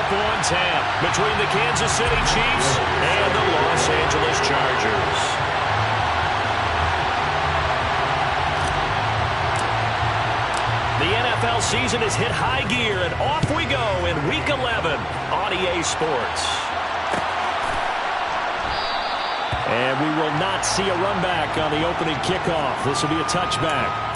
tap between the Kansas City Chiefs and the Los Angeles Chargers. The NFL season has hit high gear, and off we go in Week 11 on EA Sports. And we will not see a run back on the opening kickoff. This will be a touchback.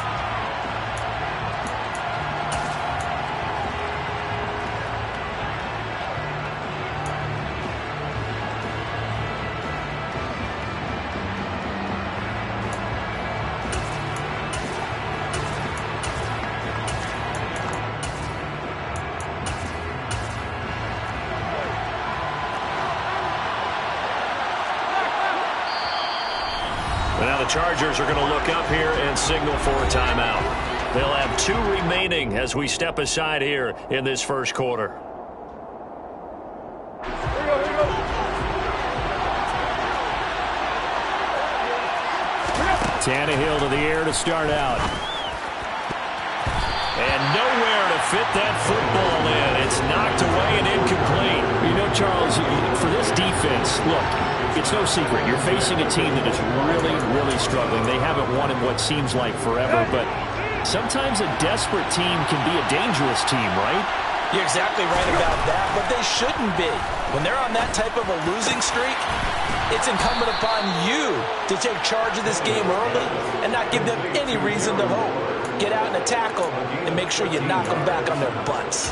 Now the Chargers are going to look up here and signal for a timeout. They'll have 2 remaining as we step aside here in this first quarter. Tannehill to the air to start out. And nowhere to fit that football in. It's knocked away and incomplete. You know, Charles, for this defense, look, it's no secret. You're facing a team that is really, really struggling. They haven't won in what seems like forever, but sometimes a desperate team can be a dangerous team, right? You're exactly right about that, but they shouldn't be. When they're on that type of a losing streak, it's incumbent upon you to take charge of this game early and not give them any reason to hope. Get out and attack them and make sure you knock them back on their butts.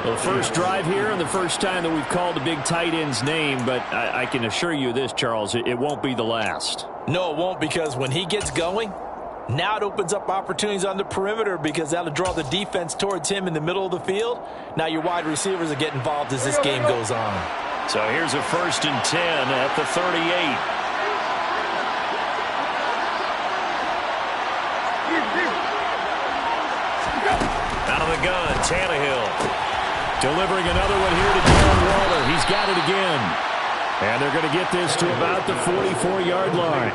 Well, first drive here and the first time that we've called a big tight end's name, but I can assure you this, Charles, it won't be the last. No, it won't, because when he gets going, now it opens up opportunities on the perimeter because that'll draw the defense towards him in the middle of the field. Now your wide receivers will get involved as this game goes on. So here's a 1st and 10 at the 38. Out of the gun, Tannehill. Delivering another one here to Darren Waller. He's got it again. And they're going to get this to about the 44-yard line.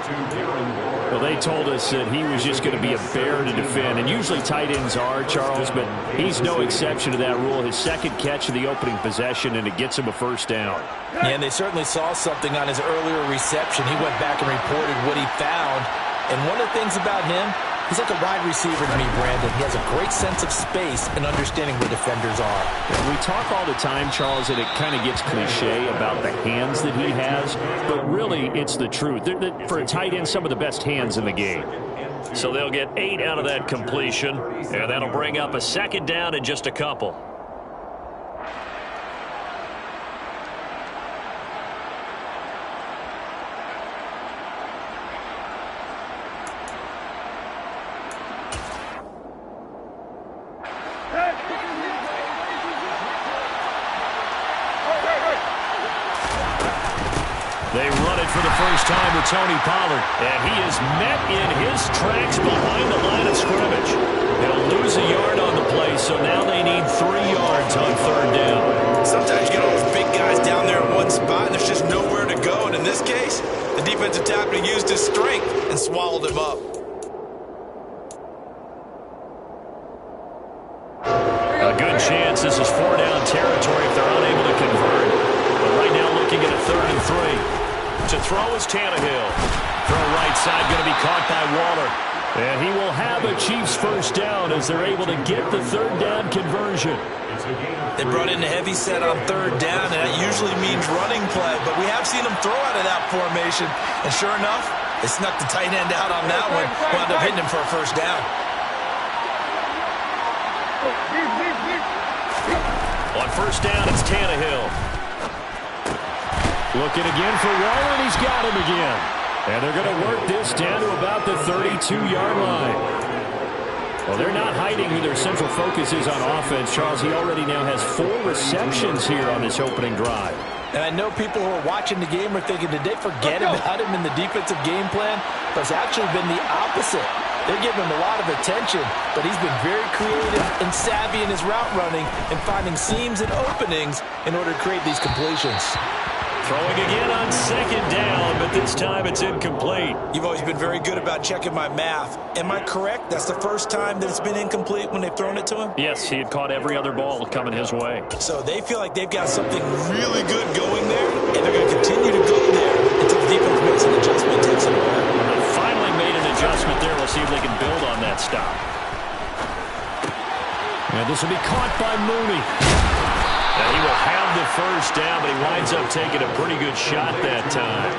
Well, they told us that he was just going to be a bear to defend. And usually tight ends are, Charles, but he's no exception to that rule. His second catch of the opening possession, and it gets him a first down. Yeah, and they certainly saw something on his earlier reception. He went back and reported what he found. And one of the things about him, he's like a wide receiver to me, Brandon. He has a great sense of space and understanding where defenders are. We talk all the time, Charles, and it kind of gets cliche about the hands that he has, but really it's the truth. For a tight end, some of the best hands in the game. So they'll get 8 out of that completion, and that'll bring up a 2nd down in just a couple. They run it for the first time with Tony Pollard, and he is met in his tracks behind the line of scrimmage. They'll lose a yard on the play, so now they need 3 yards on 3rd down. Sometimes you get all those big guys down there in one spot, and there's just nowhere to go. And in this case, the defensive tackle used his strength and swallowed him up. A good chance this is 4-down territory if they're unable to convert. But right now looking at a 3rd and 3. To throw is Tannehill. Throw right side going to be caught by Waller. And he will have a Chiefs first down as they're able to get the 3rd down conversion. They brought in a heavy set on 3rd down, and that usually means running play. But we have seen them throw out of that formation. And sure enough, they snuck the tight end out on that one. Wound up hitting him for a first down. On 1st down, it's Tannehill. Looking again for Waller, and he's got him again. And they're going to work this down to about the 32-yard line. Well, they're not hiding who their central focus is on offense. Charles, he already now has 4 receptions here on this opening drive. And I know people who are watching the game are thinking, did they forget about him in the defensive game plan? But it's actually been the opposite. They're giving him a lot of attention, but he's been very creative and savvy in his route running and finding seams and openings in order to create these completions. Throwing again on second down, but this time it's incomplete. You've always been very good about checking my math. Am I correct? That's the first time that it's been incomplete when they've thrown it to him? Yes, he had caught every other ball coming his way. So they feel like they've got something really good going there, and they're going to continue to go there until the defense makes an adjustment and takes it away. They finally made an adjustment there. We'll see if they can build on that stop. And this will be caught by Mooney. And he will have the first down, but he winds up taking a pretty good shot that time.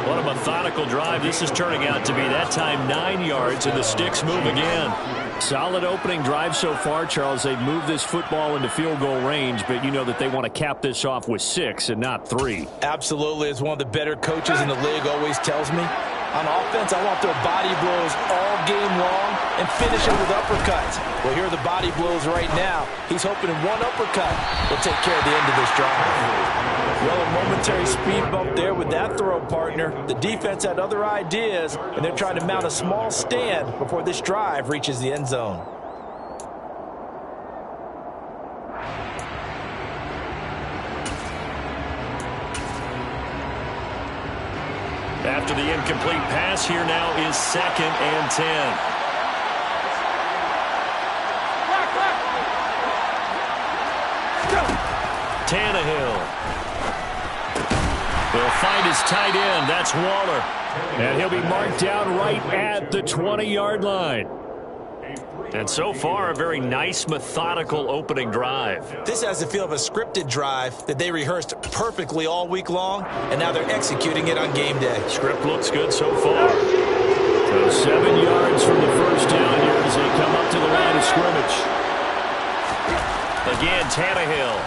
What a methodical drive this is turning out to be. That time 9 yards, and the sticks move again. Solid opening drive so far, Charles. They've moved this football into field goal range, but you know that they want to cap this off with 6 and not 3. Absolutely. As one of the better coaches in the league always tells me, on offense, I want their body blows all game long and finish it with uppercuts. Well, here are the body blows right now. He's hoping in one uppercut will take care of the end of this drive. Well, a momentary speed bump there with that throw, partner. The defense had other ideas, and they're trying to mount a small stand before this drive reaches the end zone. After the incomplete pass, here now is 2nd and 10. Tannehill will find his tight end. That's Waller. And he'll be marked down right at the 20-yard line. And so far, a very nice, methodical opening drive. This has the feel of a scripted drive that they rehearsed perfectly all week long, and now they're executing it on game day. Script looks good so far. So 7 yards from the first down here as they come up to the line of scrimmage. Again, Tannehill.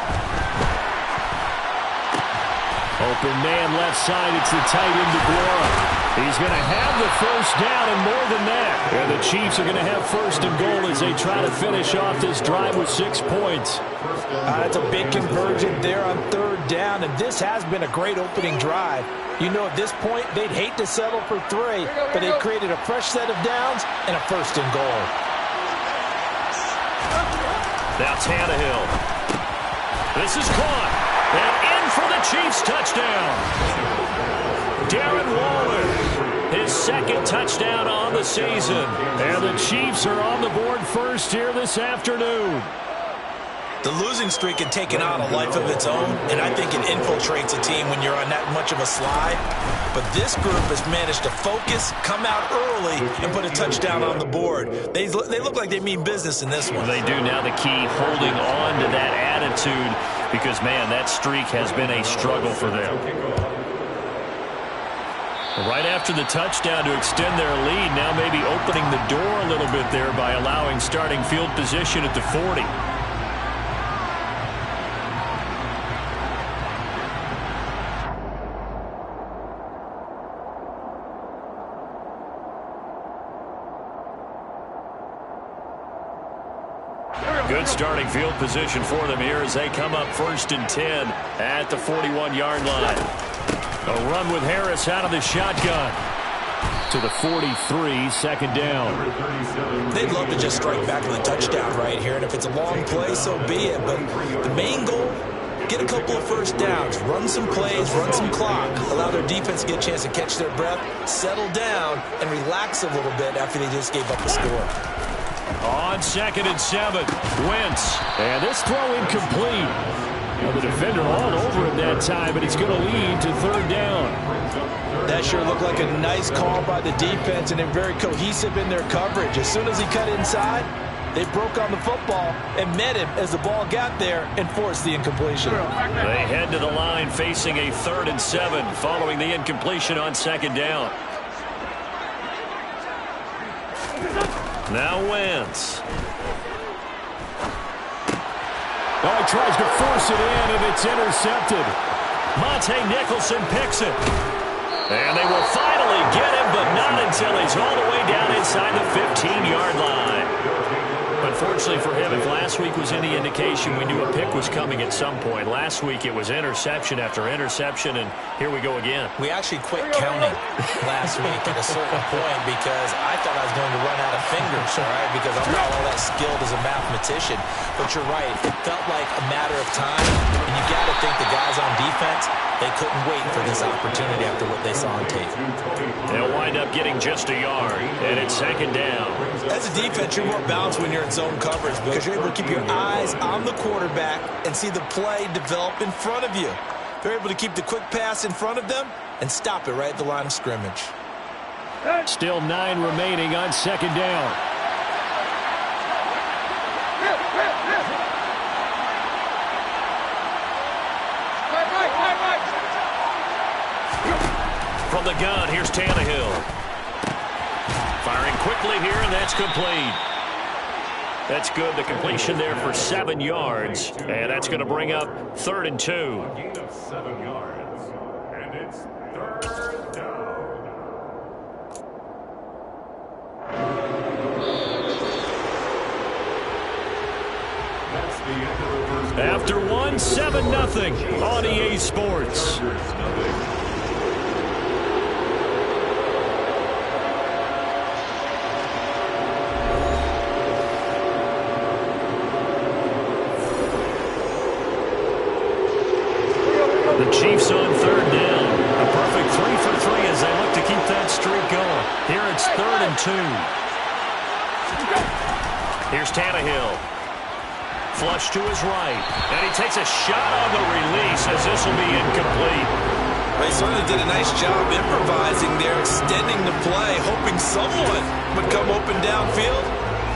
Open man left side. It's the tight end DeGuara. He's going to have the first down and more than that. And the Chiefs are going to have first and goal as they try to finish off this drive with 6 points. That's a big conversion there on 3rd down, and this has been a great opening drive. You know, at this point, they'd hate to settle for 3, but they've created a fresh set of downs and a first and goal. Now Tannehill. This is caught. And in for the Chiefs touchdown. Darren Waller, his 2nd touchdown on the season. And the Chiefs are on the board first here this afternoon. The losing streak had taken on a life of its own, and I think it infiltrates a team when you're on that much of a slide. But this group has managed to focus, come out early, and put a touchdown on the board. They look like they mean business in this one. They do. Now the key, holding on to that attitude, because, man, that streak has been a struggle for them. Right after the touchdown to extend their lead, now maybe opening the door a little bit there by allowing starting field position at the 40. Good starting field position for them here as they come up 1st and 10 at the 41-yard line. A run with Harris out of the shotgun. To the 43, 2nd down. They'd love to just strike back with a touchdown right here, and if it's a long play, so be it. But the main goal, get a couple of first downs, run some plays, run some clock, allow their defense to get a chance to catch their breath, settle down, and relax a little bit after they just gave up the score. On 2nd and 7, Wentz. And this throw incomplete. Well, the defender all over him that time, but it's going to lead to 3rd down. That sure looked like a nice call by the defense, and they're very cohesive in their coverage. As soon as he cut inside, they broke on the football and met him as the ball got there and forced the incompletion. They head to the line facing a 3rd and 7 following the incompletion on 2nd down. Now Wentz. Oh, he tries to force it in, and it's intercepted. Monte Nicholson picks it. And they will finally get him, but not until he's all the way down inside the 15-yard line. Unfortunately for him, if last week was any indication, we knew a pick was coming at some point. Last week it was interception after interception, and here we go again. We actually quit counting last week at a certain point because I thought I was going to run out of fingers, all right, because I'm not all that skilled as a mathematician. But you're right. It felt like a matter of time, and you got to think the guys on defense They couldn't wait for this opportunity after what they saw on tape. They'll wind up getting just a yard, and it's second down. As a defense, you're more balanced when you're in zone coverage because you're able to keep your eyes on the quarterback and see the play develop in front of you. They're able to keep the quick pass in front of them and stop it right at the line of scrimmage. Still 9 remaining on second down. From the gun, here's Tannehill. Firing quickly here, and that's complete. That's good. The completion there for 7 yards, and that's going to bring up 3rd and 2. Gain of 7 yards, and it's 3rd down. That's the end of the first quarter. After 1, 7-0 on EA Sports. The Chiefs on 3rd down. A perfect 3 for 3 as they look to keep that streak going. Here it's 3rd and 2. Here's Tannehill. Flush to his right. And he takes a shot on the release as this will be incomplete. They certainly did a nice job improvising there, extending the play, hoping someone would come open downfield,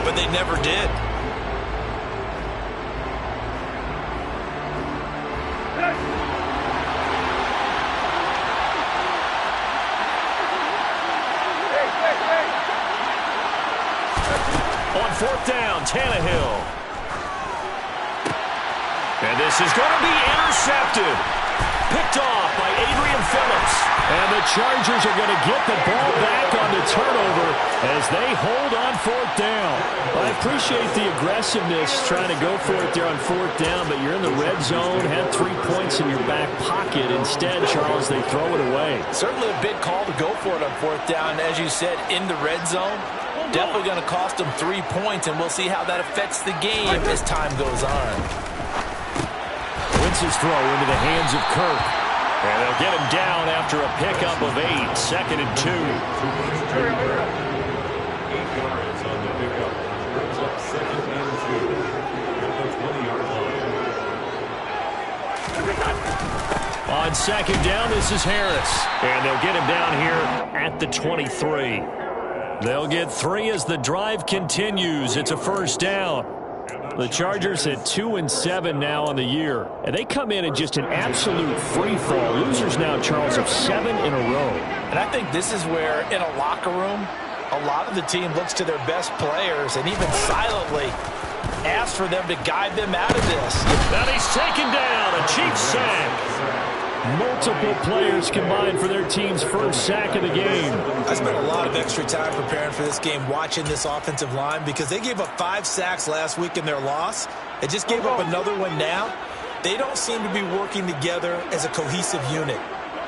but they never did. On 4th down, Tannehill. And this is going to be intercepted. Picked off by Adrian Phillips. And the Chargers are going to get the ball back on the turnover as they hold on 4th down. I appreciate the aggressiveness trying to go for it there on 4th down, but you're in the red zone, had 3 points in your back pocket. Instead, Charles, they throw it away. Certainly a big call to go for it on 4th down. As you said, in the red zone. Definitely going to cost them 3 points, and we'll see how that affects the game as time goes on. Wentz's throw into the hands of Kirk. And they'll get him down after a pickup of 8. 2nd and 2. 8 yards on the pickup. Brings up 2nd and 2 at the 20-yard line. On 2nd down, this is Harris. And they'll get him down here at the 23. They'll get 3 as the drive continues. It's a 1st down. The Chargers at 2-7 now on the year. And they come in just an absolute free-fall. Losers now, Charles, of 7 in a row. And I think this is where, in a locker room, a lot of the team looks to their best players and even silently asks for them to guide them out of this. Now he's taken down. A Chiefs sack. Multiple players combined for their team's first sack of the game. I spent a lot of extra time preparing for this game, watching this offensive line, because they gave up 5 sacks last week in their loss. They just gave up another one now. They don't seem to be working together as a cohesive unit.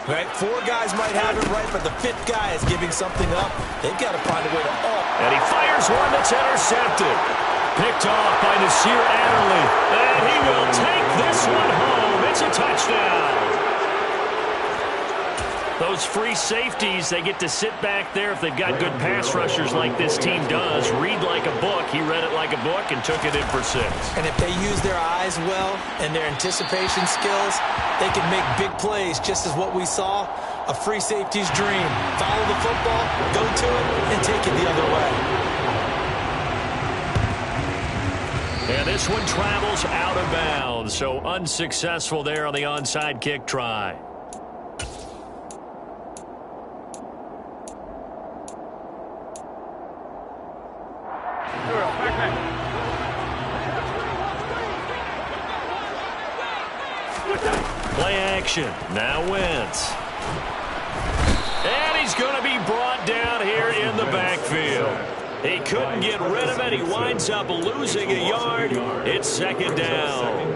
Right? 4 guys might have it right, but the 5th guy is giving something up. They've got to find a way to And he fires one that's intercepted. Picked off by Nasir Adderley. And he will take this one home. It's a touchdown. Those free safeties, they get to sit back there if they've got good pass rushers like this team does. Read like a book. He read it like a book and took it in for 6. And if they use their eyes well and their anticipation skills, they can make big plays, just as what we saw, a free safety's dream. Follow the football, go to it, and take it the other way. And this one travels out of bounds, so unsuccessful there on the onside kick try. Play action. Now Wentz. And he's going to be brought down here in the backfield. He couldn't get rid of it. He winds up losing a yard. It's 2nd down.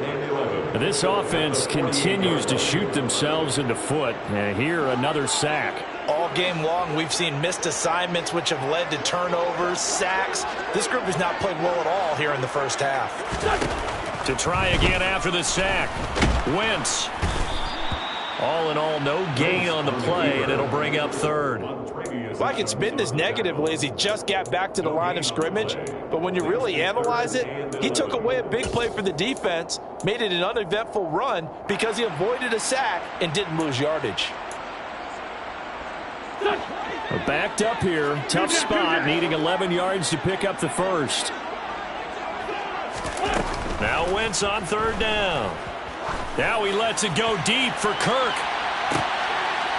And this offense continues to shoot themselves in the foot. And here, another sack. All game long, we've seen missed assignments, which have led to turnovers, sacks. This group has not played well at all here in the first half. To try again after the sack. Wentz. All in all, no gain on the play, and it'll bring up third. Well, I can spin this negatively as he just got back to the line of scrimmage, but when you really analyze it, he took away a big play for the defense, made it an uneventful run because he avoided a sack and didn't lose yardage. Backed up here, tough spot, needing 11 yards to pick up the first. Now Wentz on third down. Now he lets it go deep for Kirk.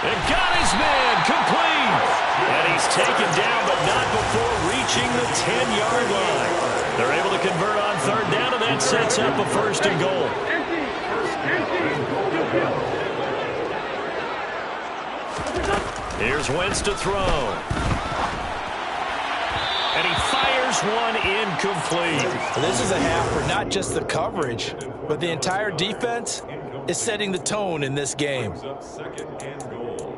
And got his man complete. And he's taken down, but not before reaching the 10-yard line. They're able to convert on third down, and that sets up a first and goal. Here's Wentz to throw. And he fires one incomplete. This is a half for not just the coverage, but the entire defense is setting the tone in this game. Second and goal.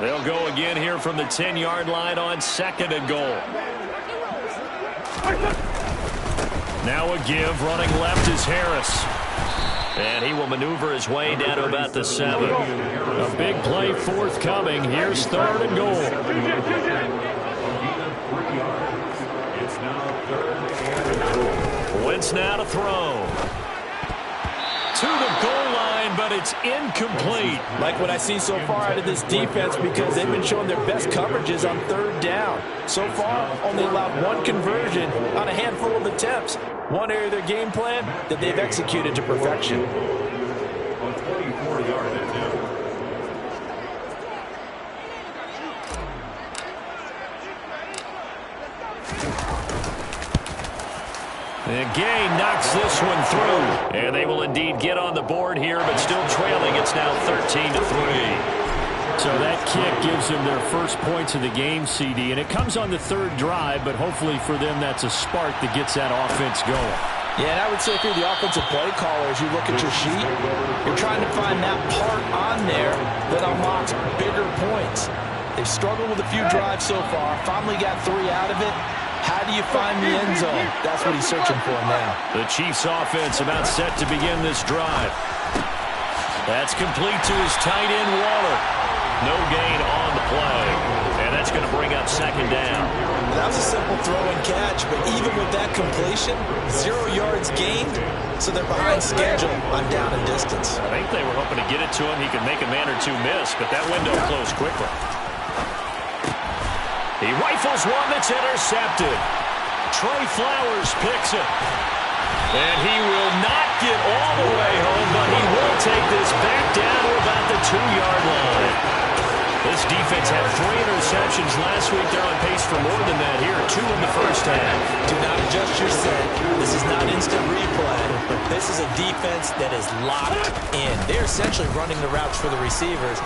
They'll go again here from the 10-yard line on second and goal. Now a give, running left is Harris. And he will maneuver his way down to about the 7. A big play forthcoming. Here's third and goal. It's now third and goal. Wentz now to throw. To the goal line, but it's incomplete. Like what I see so far out of this defense because they've been showing their best coverages on third down. So far, only allowed one conversion on a handful of attempts. One area of their game plan that they've executed to perfection. A 24-yard attempt. And Gay knocks this one through. And they will indeed get on the board here, but still trailing. It's now 13-3. So that kick gives them their first points of the game, CD, and it comes on the third drive, but hopefully for them that's a spark that gets that offense going. Yeah, and I would say if you're the offensive play caller, as you look at your sheet, you're trying to find that part on there that unlocks bigger points. They've struggled with a few drives so far, finally got 3 out of it. How do you find the end zone? That's what he's searching for now. The Chiefs offense about set to begin this drive. That's complete to his tight end, Waller. No gain on the play. And that's going to bring up second down. That was a simple throw and catch, but even with that completion, 0 yards gained, so they're behind schedule on down and distance. I think they were hoping to get it to him. He could make a man or two miss, but that window closed quickly. He rifles one that's intercepted. Trey Flowers picks it. And he will not get all the way home, but he will take this back down to about the 2-yard line. This defense had 3 interceptions last week. They're on pace for more than that here. 2 in the first half. Do not adjust your set. This is not instant replay. This is a defense that is locked in. They're essentially running the routes for the receivers.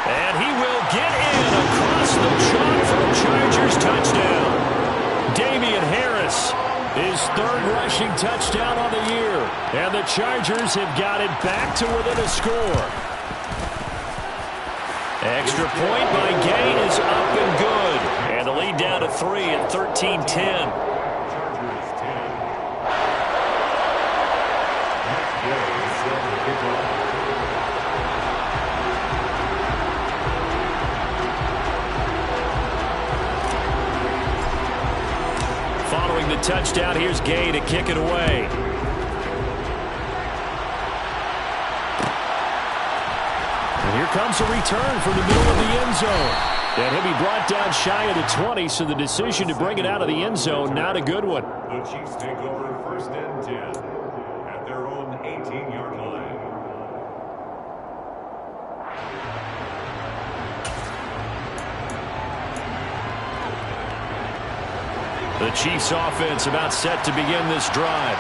And he will get in across the chalk for a Chargers touchdown. Damian Harris, his 3rd rushing touchdown on the year. And the Chargers have got it back to within a score. Extra point by Gain is up and good. And the lead down to 3 at 13-10. Following the touchdown, here's Gay to kick it away. And here comes a return from the middle of the end zone. And he'll be brought down shy of the 20, so the decision to bring it out of the end zone, not a good one. The Chiefs take over 1st and 10 at their own 18-yard line. The Chiefs offense about set to begin this drive.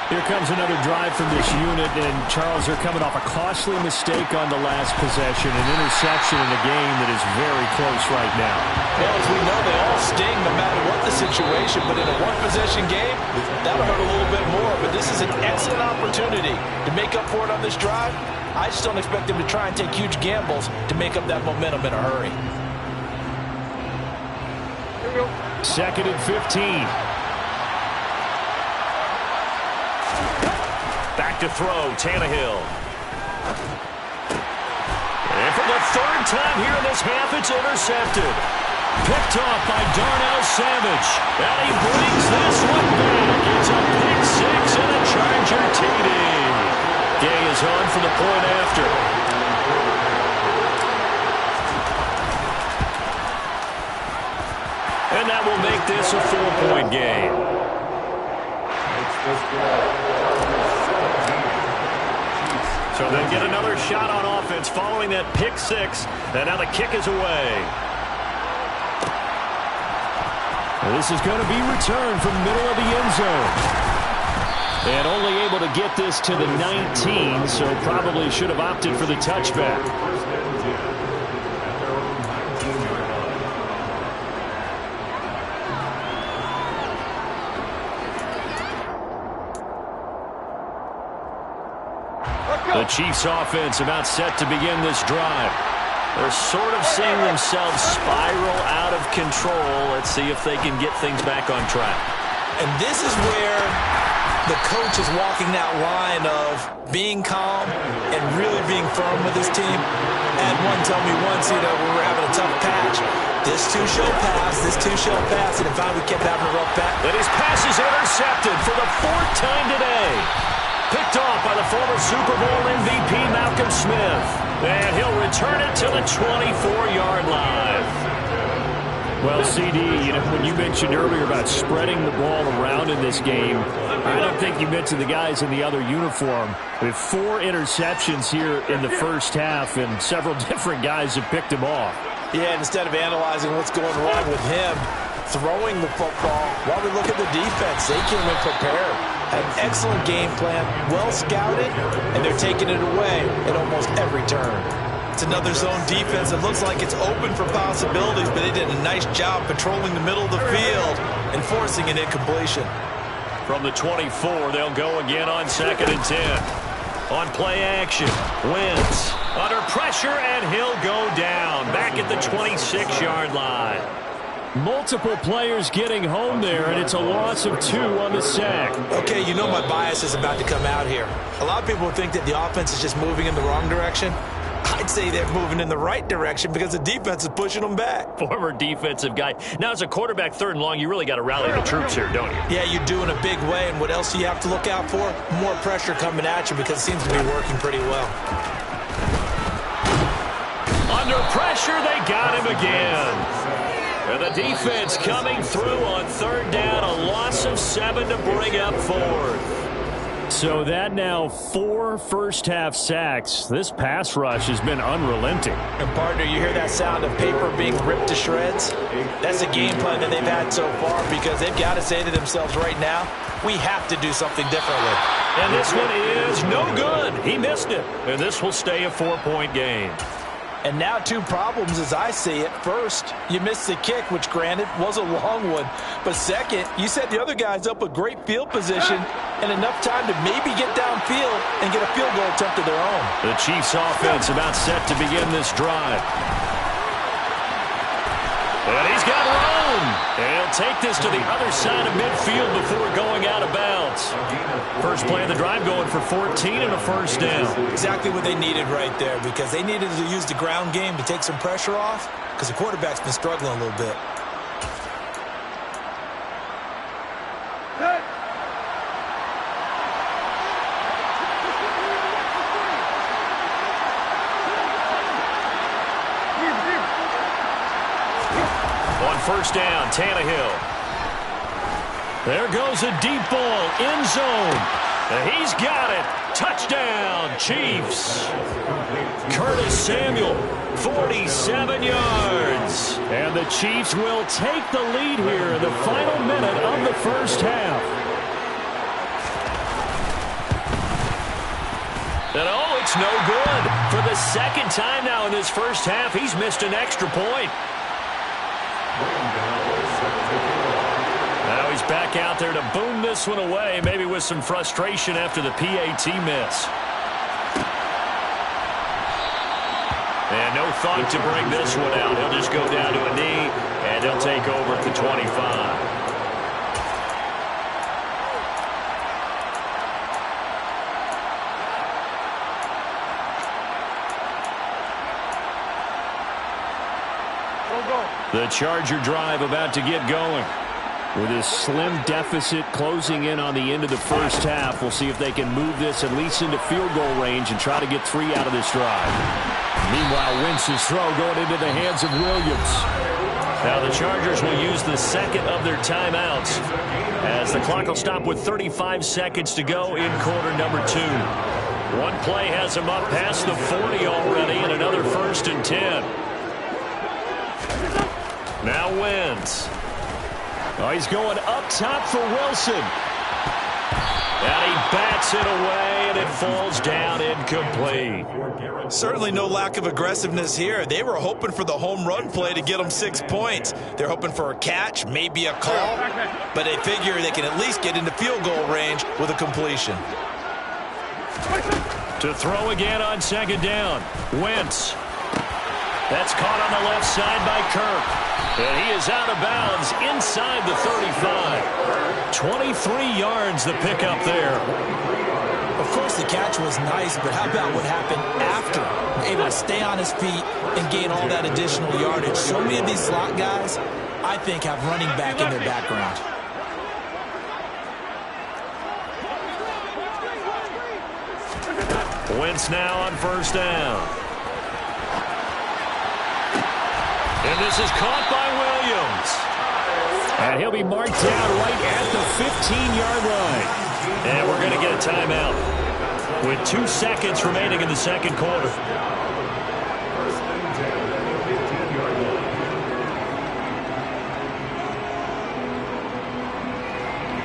Here comes another drive from this unit, and Charles, are coming off a costly mistake on the last possession, an interception in a game that is very close right now. Well, as we know, they all sting no matter what the situation, but in a one-possession game, that'll hurt a little bit more. But this is an excellent opportunity to make up for it on this drive. I just don't expect them to try and take huge gambles to make up that momentum in a hurry. 2nd and 15. back to throw, Tannehill. And for the third time here in this half, it's intercepted. Picked off by Darnell Savage. And he brings this one back. It's a pick six and a Charger TD. Gay is on for the point after. And that will make this a 4-point game. So they'll get another shot on offense following that pick six. And now the kick is away. This is going to be returned from the middle of the end zone. And only able to get this to the 19, so probably should have opted for the touchback. The Chiefs offense about set to begin this drive. They're sort of seeing themselves spiral out of control. Let's see if they can get things back on track. And this is where the coach is walking that line of being calm and really being firm with his team. And one told me once, we were having a tough patch. This too shall pass, this too shall pass. And in fact, we kept having a rough patch. And his pass is intercepted for the fourth time today. Picked off by the former Super Bowl MVP, Malcolm Smith. And he'll return it to the 24-yard line. Well, CD, when you mentioned earlier about spreading the ball around in this game, I don't think you mentioned the guys in the other uniform. With 4 interceptions here in the first half, and several different guys have picked him off. Yeah, instead of analyzing what's going wrong with him, throwing the football, while we look at the defense, they came in prepared. An excellent game plan, well scouted, and they're taking it away at almost every turn. It's another zone defense that looks like it's open for possibilities, but they did a nice job patrolling the middle of the field and forcing an incompletion. From the 24, they'll go again on 2nd and 10. On play action, Wentz under pressure, and he'll go down back at the 26-yard line. Multiple players getting home there, and it's a loss of 2 on the sack. Okay, my bias is about to come out here. A lot of people think that the offense is just moving in the wrong direction. I'd say they're moving in the right direction because the defense is pushing them back. Former defensive guy. Now, as a quarterback, 3rd and long, you really got to rally the troops here, don't you? Yeah, you do in a big way, and what else do you have to look out for? More pressure coming at you because it seems to be working pretty well. Under pressure, they got him again. And the defense coming through on 3rd down, a loss of 7 to bring up 4th. So that now 4 first-half sacks. This pass rush has been unrelenting. And, partner, you hear that sound of paper being ripped to shreds? That's the game plan that they've had so far because they've got to say to themselves right now, we have to do something differently. And this one is no good. He missed it. And this will stay a 4-point game. And now 2 problems as I see it. First, you missed the kick, which granted was a long one. But second, you set the other guys up with great field position and enough time to maybe get downfield and get a field goal attempt of their own. The Chiefs offense about set to begin this drive. And he's got room. And he'll take this to the other side of midfield before going out of bounds. First play of the drive going for 14 and a first down. Exactly what they needed right there because they needed to use the ground game to take some pressure off because the quarterback's been struggling a little bit. First down, Tannehill. There goes a deep ball, end zone. He's got it. Touchdown, Chiefs. Curtis Samuel, 47 yards. And the Chiefs will take the lead here in the final minute of the first half. And oh, it's no good. For the second time now in this first half, he's missed an extra point. Now he's back out there to boom this one away, maybe with some frustration after the PAT miss. And no thought to bring this one out. He'll just go down to a knee, and he'll take over at the 25. The Charger drive about to get going. With this slim deficit closing in on the end of the first half, we'll see if they can move this at least into field goal range and try to get 3 out of this drive. Meanwhile, Wentz's throw going into the hands of Williams. Now the Chargers will use the second of their timeouts as the clock will stop with 35 seconds to go in quarter number 2. One play has him up past the 40 already, and another 1st and 10. Now Wentz. Oh, he's going up top for Wilson. And he bats it away, and it falls down incomplete. Certainly no lack of aggressiveness here. They were hoping for the home run play to get them 6 points. They're hoping for a catch, maybe a call, but they figure they can at least get into field goal range with a completion. To throw again on 2nd down. Wentz. That's caught on the left side by Kirk. And he is out of bounds inside the 35. 23 yards the pickup there. Of course, the catch was nice, but how about what happened after? Able to stay on his feet and gain all that additional yardage. So many of these slot guys, I think, have running back in their background. Wentz now on 1st down. And this is caught by Williams. And he'll be marked down right at the 15-yard line. And we're going to get a timeout with 2 seconds remaining in the second quarter.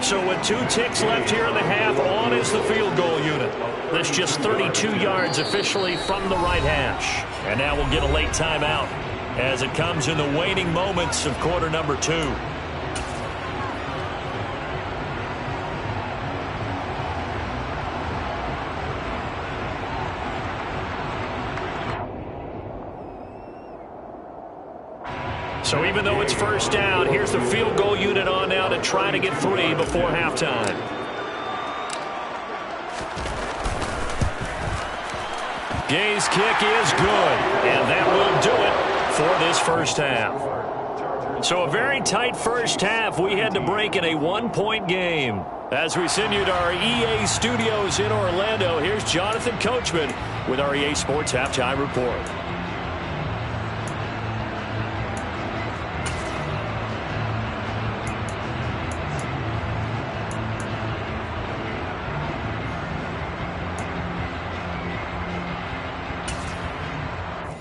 So with 2 ticks left here in the half, on is the field goal unit. That's just 32 yards officially from the right hash. And now we'll get a late timeout as it comes in the waning moments of quarter number 2. So even though it's 1st down, here's the field goal unit on now to try to get 3 before halftime. Gay's kick is good, and that will do it for this first half. So a very tight first half. We had to break in a 1-point game. As we send you to our EA studios in Orlando, here's Jonathan Coachman with our EA Sports Halftime Report.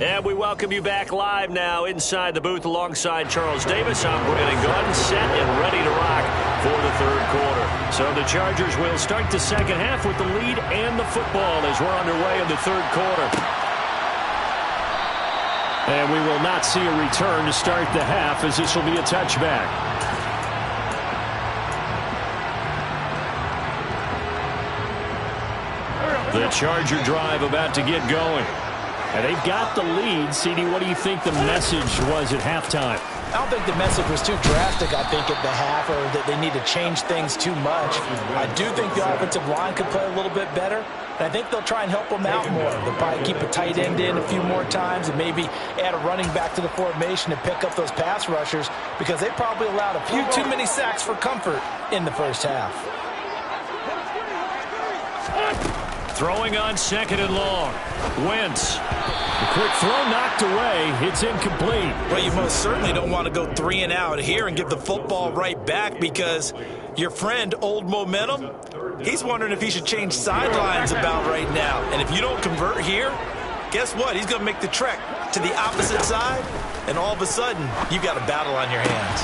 And we welcome you back live now inside the booth alongside Charles Davis. I'm Brandon Gunn, set and ready to rock for the 3rd quarter. So the Chargers will start the second half with the lead and the football as we're underway in the 3rd quarter. And we will not see a return to start the half, as this will be a touchback. The Charger drive about to get going. And they've got the lead. CD, what do you think the message was at halftime? I don't think the message was too drastic, I think, at the half, or that they need to change things too much. I do think the offensive line could play a little bit better, and I think they'll try and help them out more. They'll probably keep a tight end in a few more times and maybe add a running back to the formation to pick up those pass rushers, because they probably allowed a few too many sacks for comfort in the first half. Throwing on 2nd and long. Wentz. The quick throw knocked away. It's incomplete. Well, you most certainly don't want to go 3 and out here and give the football right back, because your friend, Old Momentum, he's wondering if he should change sidelines about right now. And if you don't convert here, guess what? He's going to make the trek to the opposite side, and all of a sudden, you've got a battle on your hands.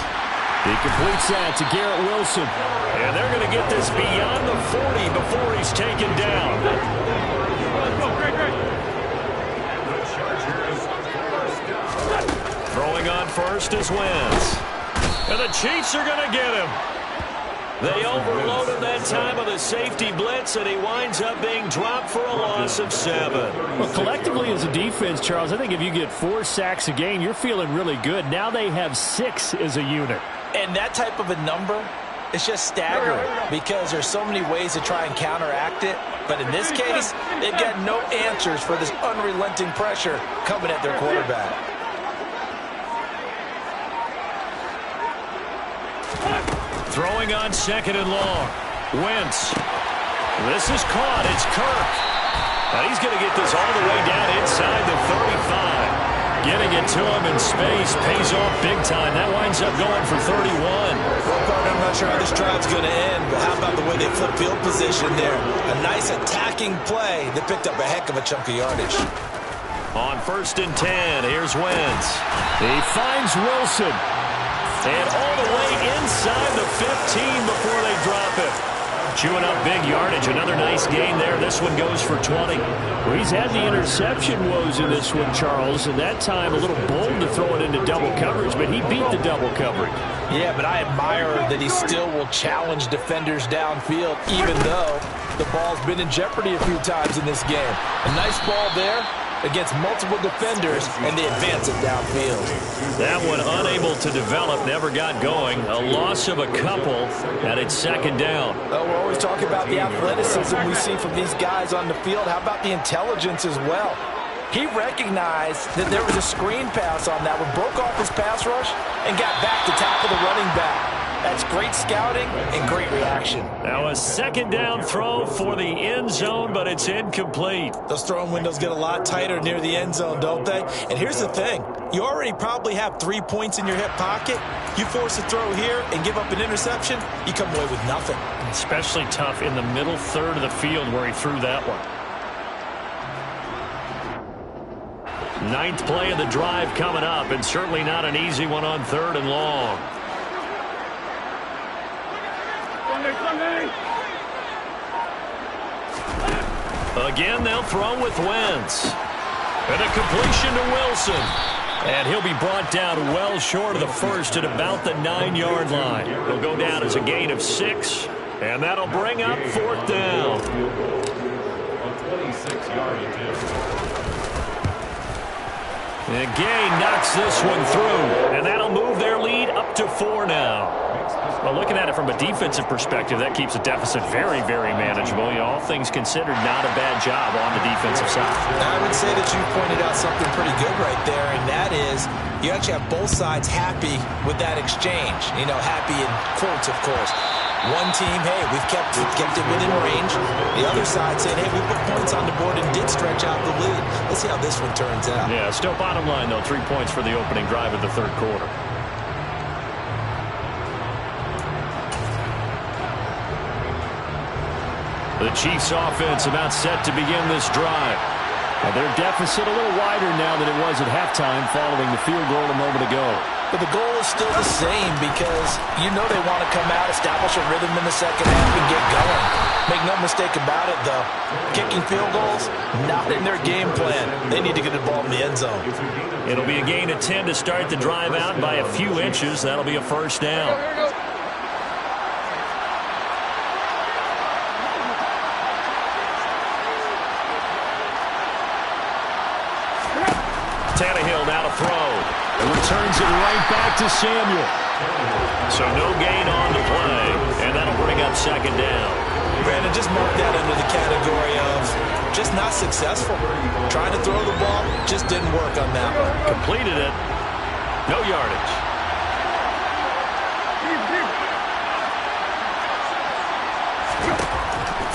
He completes that to Garrett Wilson. And they're going to get this beyond the 40 before he's taken down. Throwing on 1st is Wentz. And the Chiefs are going to get him. They overloaded that time of the safety blitz, and he winds up being dropped for a loss of 7. Well, collectively as a defense, Charles, I think if you get 4 sacks a game, you're feeling really good. Now they have 6 as a unit. And that type of a number, it's just staggering, because there's so many ways to try and counteract it. But in this case, they've got no answers for this unrelenting pressure coming at their quarterback. Throwing on 2nd and long. Wentz. This is caught. It's Kirk. And he's going to get this all the way down inside the 35. Getting it to him in space pays off big time. That winds up going for 31. Well, partner, I'm not sure how this drive's going to end, but how about the way they flip field position there? A nice attacking play that picked up a heck of a chunk of yardage. On 1st and 10, here's Wentz. He finds Wilson. And all the way inside the 15 before they drop it. Chewing up big yardage. Another nice gain there. This one goes for 20. Well, he's had the interception woes in this one, Charles, and that time a little bold to throw it into double coverage, but he beat the double coverage. Yeah, but I admire that he still will challenge defenders downfield, even though the ball's been in jeopardy a few times in this game. A nice ball there against multiple defenders, and they advance it downfield. That one unable to develop, never got going. A loss of a couple, and it's 2nd down. Well, we're always talking about the athleticism we see from these guys on the field. How about the intelligence as well? He recognized that there was a screen pass on that one, broke off his pass rush, and got back to tackle the running back. That's great scouting and great reaction. Now a 2nd down throw for the end zone, but it's incomplete. Those throwing windows get a lot tighter near the end zone, don't they? And here's the thing. You already probably have 3 points in your hip pocket. You force a throw here and give up an interception, you come away with nothing. Especially tough in the middle third of the field where he threw that one. 9th play of the drive coming up, and certainly not an easy one on 3rd and long. Again, they'll throw with Wentz. And a completion to Wilson. And he'll be brought down well short of the first at about the 9-yard line. He'll go down as a gain of 6, and that'll bring up 4th down. On 26-yard attempt. And Gay knocks this one through, and that'll move their lead up to 4 now. Well, looking at it from a defensive perspective, that keeps the deficit very, very manageable. You know, all things considered, not a bad job on the defensive side. I would say that you pointed out something pretty good right there, and that is you actually have both sides happy with that exchange. You know, happy in quotes, of course. One team, hey, we've kept it within range. The other side saying, hey, we put points on the board and did stretch out the lead. Let's see how this one turns out. Yeah, still bottom line, though, 3 points for the opening drive of the 3rd quarter. The Chiefs offense about set to begin this drive. Now their deficit a little wider now than it was at halftime following the field goal a moment ago. But the goal is still the same because you know they want to come out, establish a rhythm in the second half, and get going. Make no mistake about it, though. Kicking field goals, not in their game plan. They need to get the ball in the end zone. It'll be a gain of 10 to start the drive out by a few inches. That'll be a 1st down. Tannehill now to throw. And returns it right back to Samuel. So no gain on the play. And that'll bring up 2nd down. Brandon, just mark that under the category of just not successful. Trying to throw the ball, just didn't work on that one. Completed it. No yardage.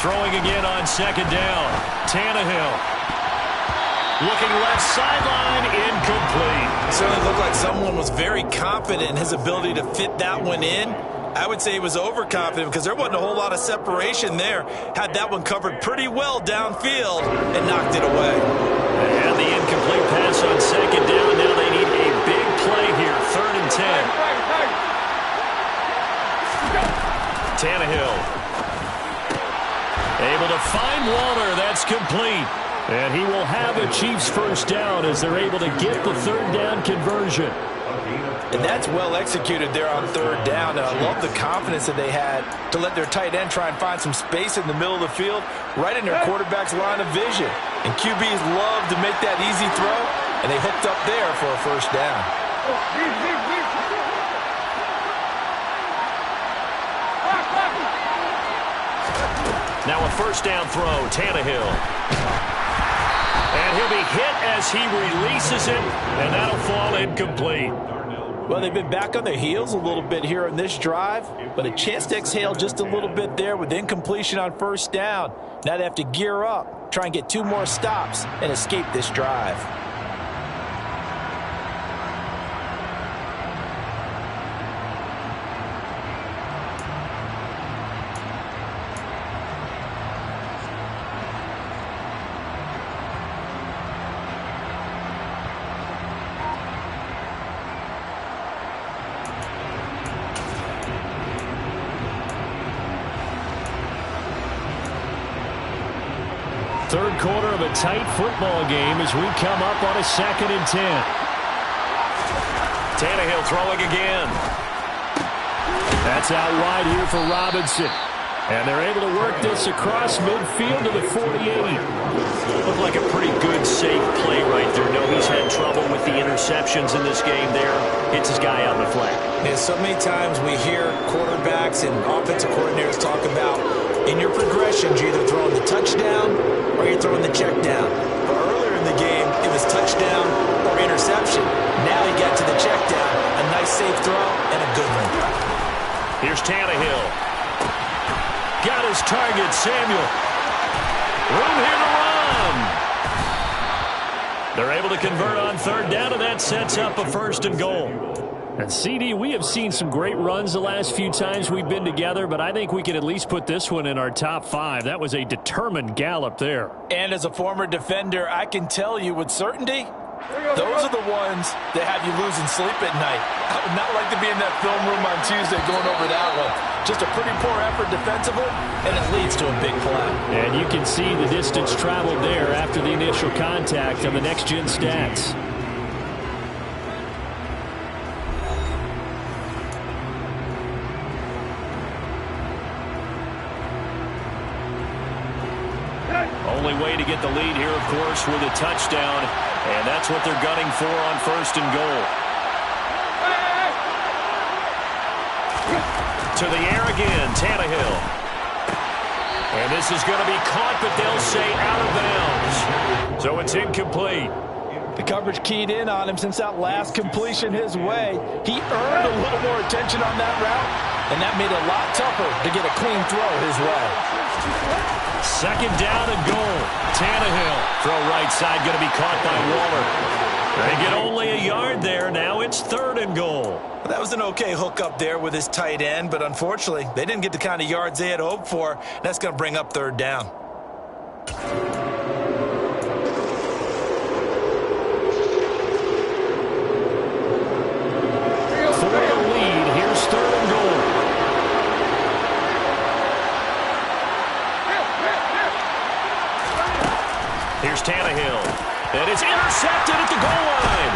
Throwing again on 2nd down. Tannehill. Looking left sideline, incomplete. It certainly looked like someone was very confident in his ability to fit that one in. I would say he was overconfident because there wasn't a whole lot of separation there. Had that one covered pretty well downfield and knocked it away. And the incomplete pass on 2nd down. Now they need a big play here, 3rd and 10. Tannehill. Able to find Waller. That's complete. And he will have a Chiefs 1st down as they're able to get the 3rd down conversion. And that's well executed there on 3rd down. And I love the confidence that they had to let their tight end try and find some space in the middle of the field, right in their quarterback's line of vision. And QBs love to make that easy throw, and they hooked up there for a 1st down. Now a 1st down throw, Tannehill. And he'll be hit as he releases it, and that'll fall incomplete. Well, they've been back on their heels a little bit here on this drive, but a chance to exhale just a little bit there with incompletion on first down. Now they have to gear up, try and get 2 more stops, and escape this drive. Third quarter of a tight football game as we come up on a 2nd and 10. Tannehill throwing again. That's out wide here for Robinson. And they're able to work this across midfield to the 48. Looked like a pretty good, safe play right there. No, he's had trouble with the interceptions in this game there. Hits his guy on the flat. And so many times we hear quarterbacks and offensive coordinators talk about in your progressions, you're either throwing the touchdown or you're throwing the check down. But earlier in the game, it was touchdown or interception. Now he got to the check down. A nice safe throw and a good one. Here's Tannehill. Got his target, Samuel. Room here to run. They're able to convert on 3rd down, and that sets up a 1st and goal. And CD, we have seen some great runs the last few times we've been together, but I think we can at least put this one in our top 5. That was a determined gallop there. And as a former defender, I can tell you with certainty, those are the ones that have you losing sleep at night. I would not like to be in that film room on Tuesday going over that one. Just a pretty poor effort defensively, and it leads to a big play. And you can see the distance traveled there after the initial contact on the next-gen stats. Only way to get the lead here, of course, with a touchdown. And that's what they're gunning for on 1st and goal. To the air again, Tannehill. And this is going to be caught, but they'll say out of bounds. So it's incomplete. The coverage keyed in on him since that last completion his way. He earned a little more attention on that route, and that made it a lot tougher to get a clean throw his way. 2nd down and goal. Tannehill. Throw right side, going to be caught by Waller. They get only a yard there. Now it's 3rd and goal. That was an okay hook up there with his tight end, but unfortunately, they didn't get the kind of yards they had hoped for. That's going to bring up 3rd down. For the lead, here's 3rd and goal. Here's Tannehill. And it's intercepted at the goal line.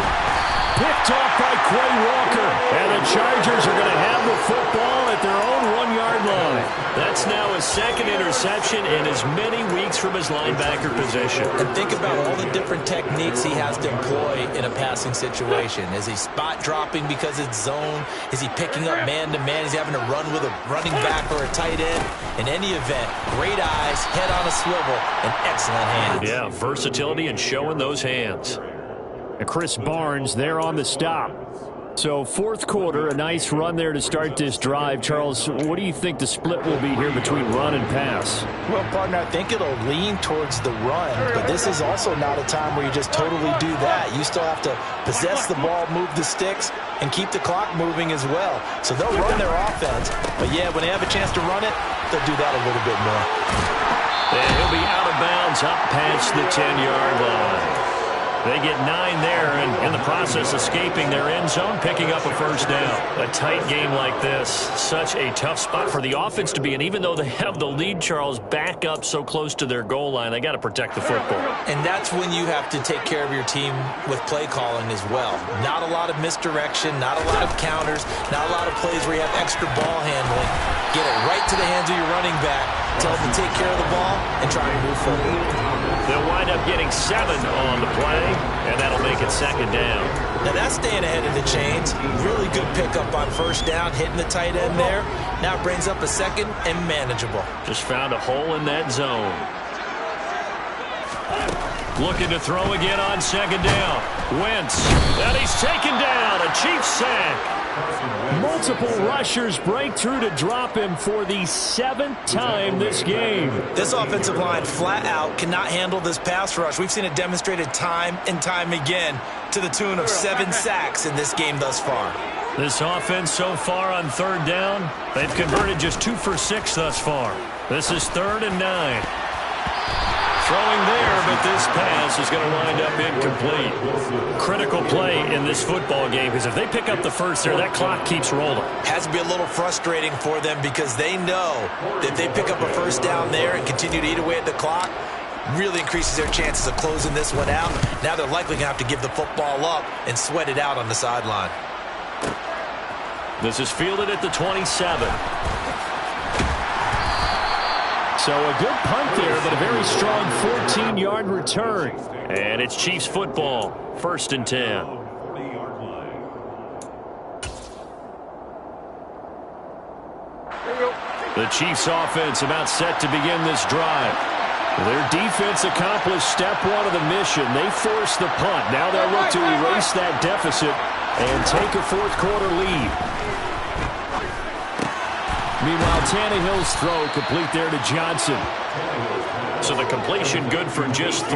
Picked off by Quay Walker. And the Chargers are going to have the football at their own 1-yard line. That's now his 2nd interception in as many weeks from his linebacker position. And think about all the different techniques he has to employ in a passing situation. Is he spot dropping because it's zone? Is he picking up man-to-man? Is he having to run with a running back or a tight end? In any event, great eyes, head on a swivel, and excellent hands. Yeah, versatility and showing those hands. And Chris Barnes there on the stop. So 4th quarter, a nice run there to start this drive. Charles, what do you think the split will be here between run and pass? Well, partner, I think it'll lean towards the run, but this is also not a time where you just totally do that. You still have to possess the ball, move the sticks, and keep the clock moving as well. So they'll run their offense, but yeah, when they have a chance to run it, they'll do that a little bit more. And he'll be out of bounds up past the 10-yard line. They get 9 there, and in the process escaping their end zone, picking up a 1st down. A tight game like this, such a tough spot for the offense to be in. Even though they have the lead, Charles, back up so close to their goal line, they got to protect the football. And that's when you have to take care of your team with play calling as well. Not a lot of misdirection, not a lot of counters, not a lot of plays where you have extra ball handling. Get it right to the hands of your running back, tell them to take care of the ball, and try and move forward. They'll wind up getting 7 on the play, and that'll make it 2nd down. Now that's staying ahead of the chains. Really good pickup on 1st down, hitting the tight end there. Now it brings up a 2nd and manageable. Just found a hole in that zone. Looking to throw again on second down. Wentz. And he's taken down. A Chiefs sack. Multiple rushers break through to drop him for the 7th time this game. This offensive line flat out cannot handle this pass rush. We've seen it demonstrated time and time again to the tune of 7 sacks in this game thus far. This offense so far on third down, they've converted just 2 for 6 thus far. This is 3rd and 9. Throwing there, but this pass is going to wind up incomplete. Critical play in this football game, because if they pick up the first there, that clock keeps rolling. Has to be a little frustrating for them because they know that if they pick up a first down there and continue to eat away at the clock, really increases their chances of closing this one out. Now they're likely going to have to give the football up and sweat it out on the sideline. This is fielded at the 27. So a good punt there, but a very strong 14-yard return. And it's Chiefs football, 1st and 10. The Chiefs offense about set to begin this drive. Their defense accomplished step 1 of the mission. They forced the punt. Now they'll look to erase that deficit and take a 4th quarter lead. Meanwhile, Tannehill's throw complete there to Johnson. So the completion good for just 3.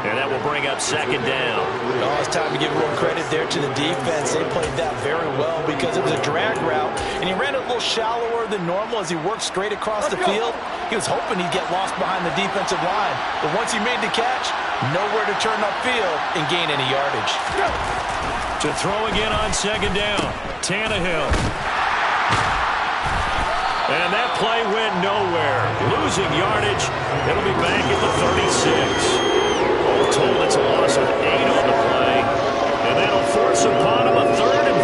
And that will bring up 2nd down. Oh, it's time to give a little credit there to the defense. They played that very well because it was a drag route, and he ran it a little shallower than normal as he worked straight across the field. He was hoping he'd get lost behind the defensive line, but once he made the catch, nowhere to turn upfield and gain any yardage. To throw again on 2nd down, Tannehill. And that play went nowhere. Losing yardage. It'll be back at the 36. All told, it's a loss of 8 on the play. And that'll force upon him a 3rd and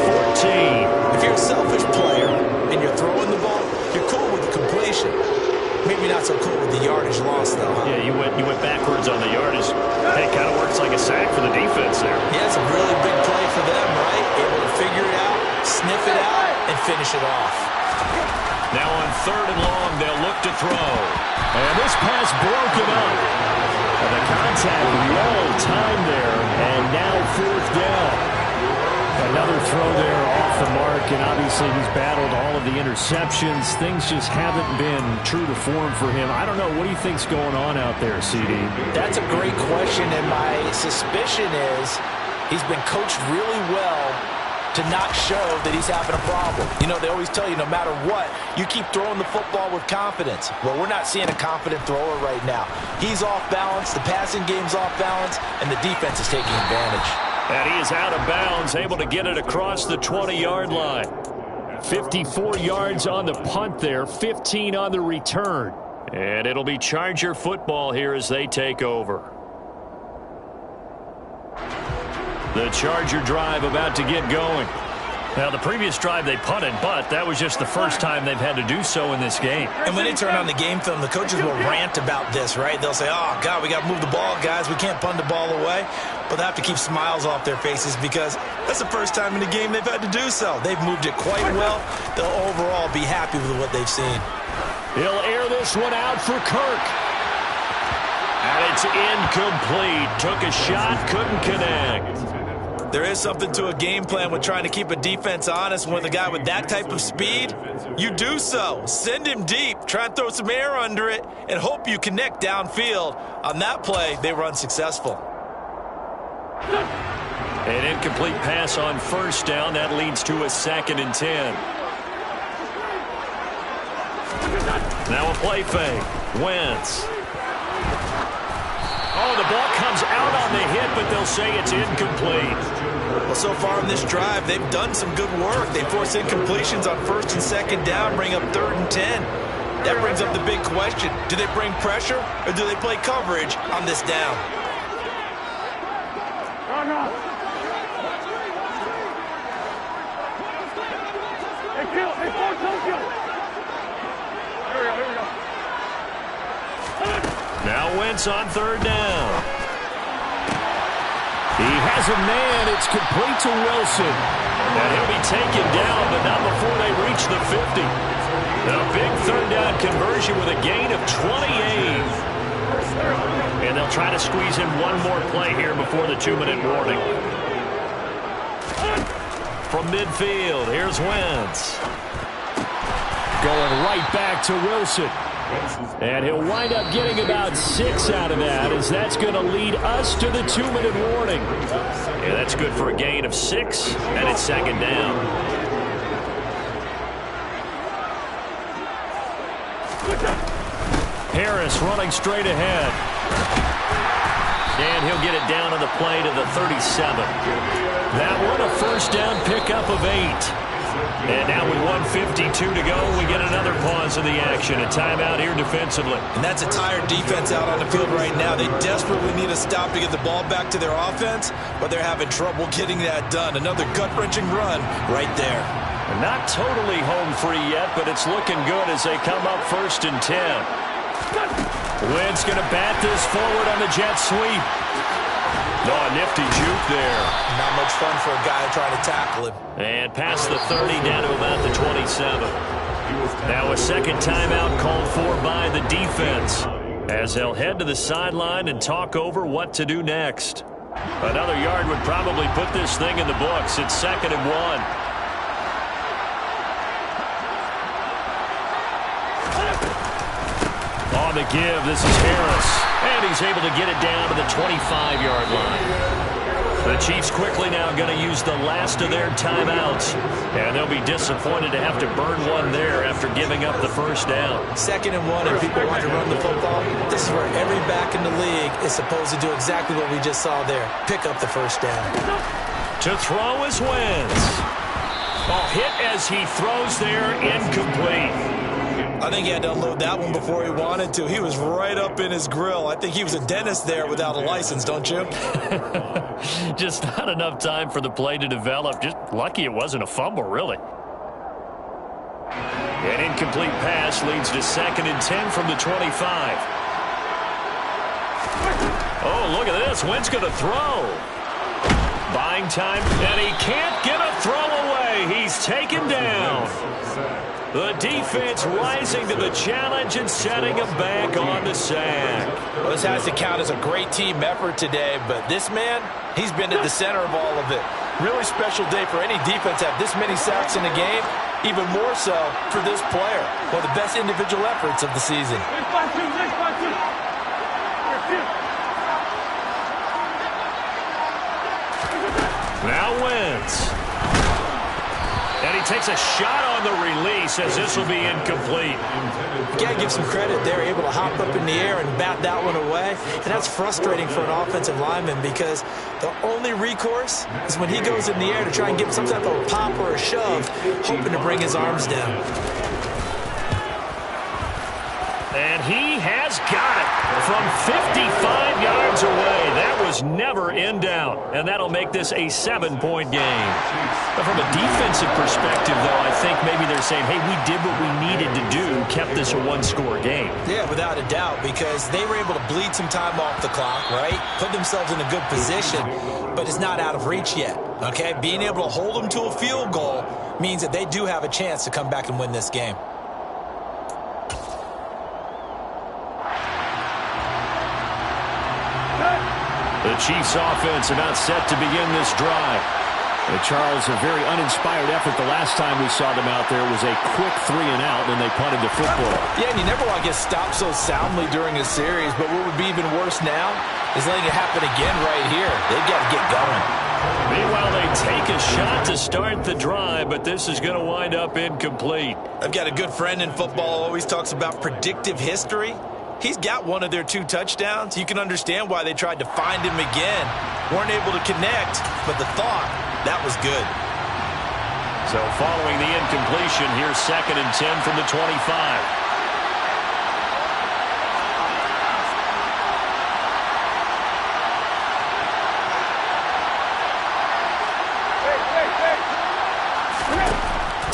14. If you're a selfish player and you're throwing the ball, you're cool with the completion. Maybe not so cool with the yardage loss, though. Huh? Yeah, you went backwards on the yardage. Hey, kind of works like a sack for the defense there. Yeah, it's a really big play for them, right? Able to figure it out, sniff it out, and finish it off. Now on 3rd and long, they'll look to throw. And this pass broken up. And the contact well timed there. And now 4th down. Another throw there off the mark. And obviously he's battled all of the interceptions. Things just haven't been true to form for him. I don't know. What do you think's going on out there, CD? That's a great question. And my suspicion is he's been coached really well to not show that he's having a problem. You know, they always tell you no matter what, you keep throwing the football with confidence. Well, we're not seeing a confident thrower right now. He's off balance, the passing game's off balance, and the defense is taking advantage. And he is out of bounds, able to get it across the 20-yard line. 54 yards on the punt there, 15 on the return. And it'll be Charger football here as they take over. The Charger drive about to get going. Now, the previous drive they punted, but that was just the first time they've had to do so in this game. And when they turn on the game film, the coaches will rant about this, right? They'll say, oh, God, we got to move the ball, guys. We can't punt the ball away. But they have to keep smiles off their faces because that's the first time in the game they've had to do so. They've moved it quite well. They'll overall be happy with what they've seen. He'll air this one out for Kirk. And it's incomplete. Took a shot, couldn't connect. There is something to a game plan with trying to keep a defense honest. With a guy with that type of speed, you do so. Send him deep, try and throw some air under it, and hope you connect downfield. On that play, they were unsuccessful. An incomplete pass on 1st down. That leads to a 2nd and 10. Now a play fake. Wentz. Oh, the ball comes out on the hit, but they'll say it's incomplete. Well, so far in this drive, they've done some good work. They force incompletions on 1st and 2nd down, bring up 3rd and 10. That brings up the big question. Do they bring pressure, or do they play coverage on this down? Now Wentz on 3rd down. He has a man. It's complete to Wilson. And he'll be taken down, but not before they reach the 50. A big 3rd down conversion with a gain of 28. And they'll try to squeeze in one more play here before the 2-minute warning. From midfield, here's Wentz. Going right back to Wilson. And he'll wind up getting about 6 out of that, as that's going to lead us to the 2-minute warning. Yeah, that's good for a gain of 6, and it's second down. Harris running straight ahead. And he'll get it down on the play to the 37. That one a first down pickup of 8. And now with 1:52 to go, we get another pause in the action. A timeout here defensively. And that's a tired defense out on the field right now. They desperately need a stop to get the ball back to their offense, but they're having trouble getting that done. Another gut-wrenching run right there. Not totally home free yet, but it's looking good as they come up 1st and 10. Wentz going to bat this forward on the jet sweep. No, a nifty juke there. Not much fun for a guy trying to tackle him. And past the 30 down to about the 27. Now a second timeout called for by the defense, as they'll head to the sideline and talk over what to do next. Another yard would probably put this thing in the books. It's 2nd and 1. On the give, this is Harris. And he's able to get it down to the 25-yard line. The Chiefs quickly now going to use the last of their timeouts. And they'll be disappointed to have to burn one there after giving up the first down. 2nd and 1, and people want to run the football. This is where every back in the league is supposed to do exactly what we just saw there. Pick up the first down. To throw is Wentz. Oh, hit as he throws there, incomplete. I think he had to unload that one before he wanted to. He was right up in his grill. I think he was a dentist there without a license, don't you? Just not enough time for the play to develop. Just lucky it wasn't a fumble, really. An incomplete pass leads to 2nd and 10 from the 25. Oh, look at this. Wentz going to throw. Buying time, and he can't get a throw away. He's taken down. The defense rising to the challenge and setting him back on the sack. Well, this has to count as a great team effort today, but this man, he's been at the center of all of it. Really special day for any defense to have this many sacks in a game, even more so for this player. One of the best individual efforts of the season. Now Wentz. And he takes a shot on the release, as this will be incomplete. You got to give some credit. They're able to hop up in the air and bat that one away. And that's frustrating for an offensive lineman, because the only recourse is when he goes in the air to try and get some type of a pop or a shove, hoping to bring his arms down. And he has got it from 55 yards away. That was never in doubt. And that'll make this a 7-point game. But from a defensive perspective, though, I think maybe they're saying, hey, we did what we needed to do, kept this a one-score game. Yeah, without a doubt, because they were able to bleed some time off the clock, right? Put themselves in a good position, but it's not out of reach yet, okay? Being able to hold them to a field goal means that they do have a chance to come back and win this game. The Chiefs offense about set to begin this drive. Charles, a very uninspired effort the last time we saw them out there was a quick 3-and-out, and they punted the football. Yeah, and you never want to get stopped so soundly during a series, but what would be even worse now is letting it happen again right here. They've got to get going. Meanwhile, they take a shot to start the drive, but this is going to wind up incomplete. I've got a good friend in football, always talks about predictive history. He's got one of their 2 touchdowns. You can understand why they tried to find him again. Weren't able to connect, but the thought, that was good. So following the incompletion, here's 2nd and 10 from the 25.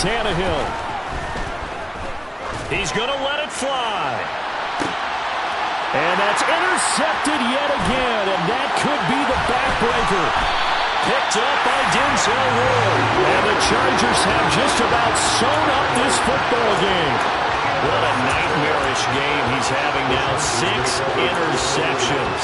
Tannehill. He's going to let it fly. And that's intercepted yet again, and that could be the backbreaker. Picked up by Denzel Ward. And the Chargers have just about sewn up this football game. What a nightmarish game he's having now. 6 interceptions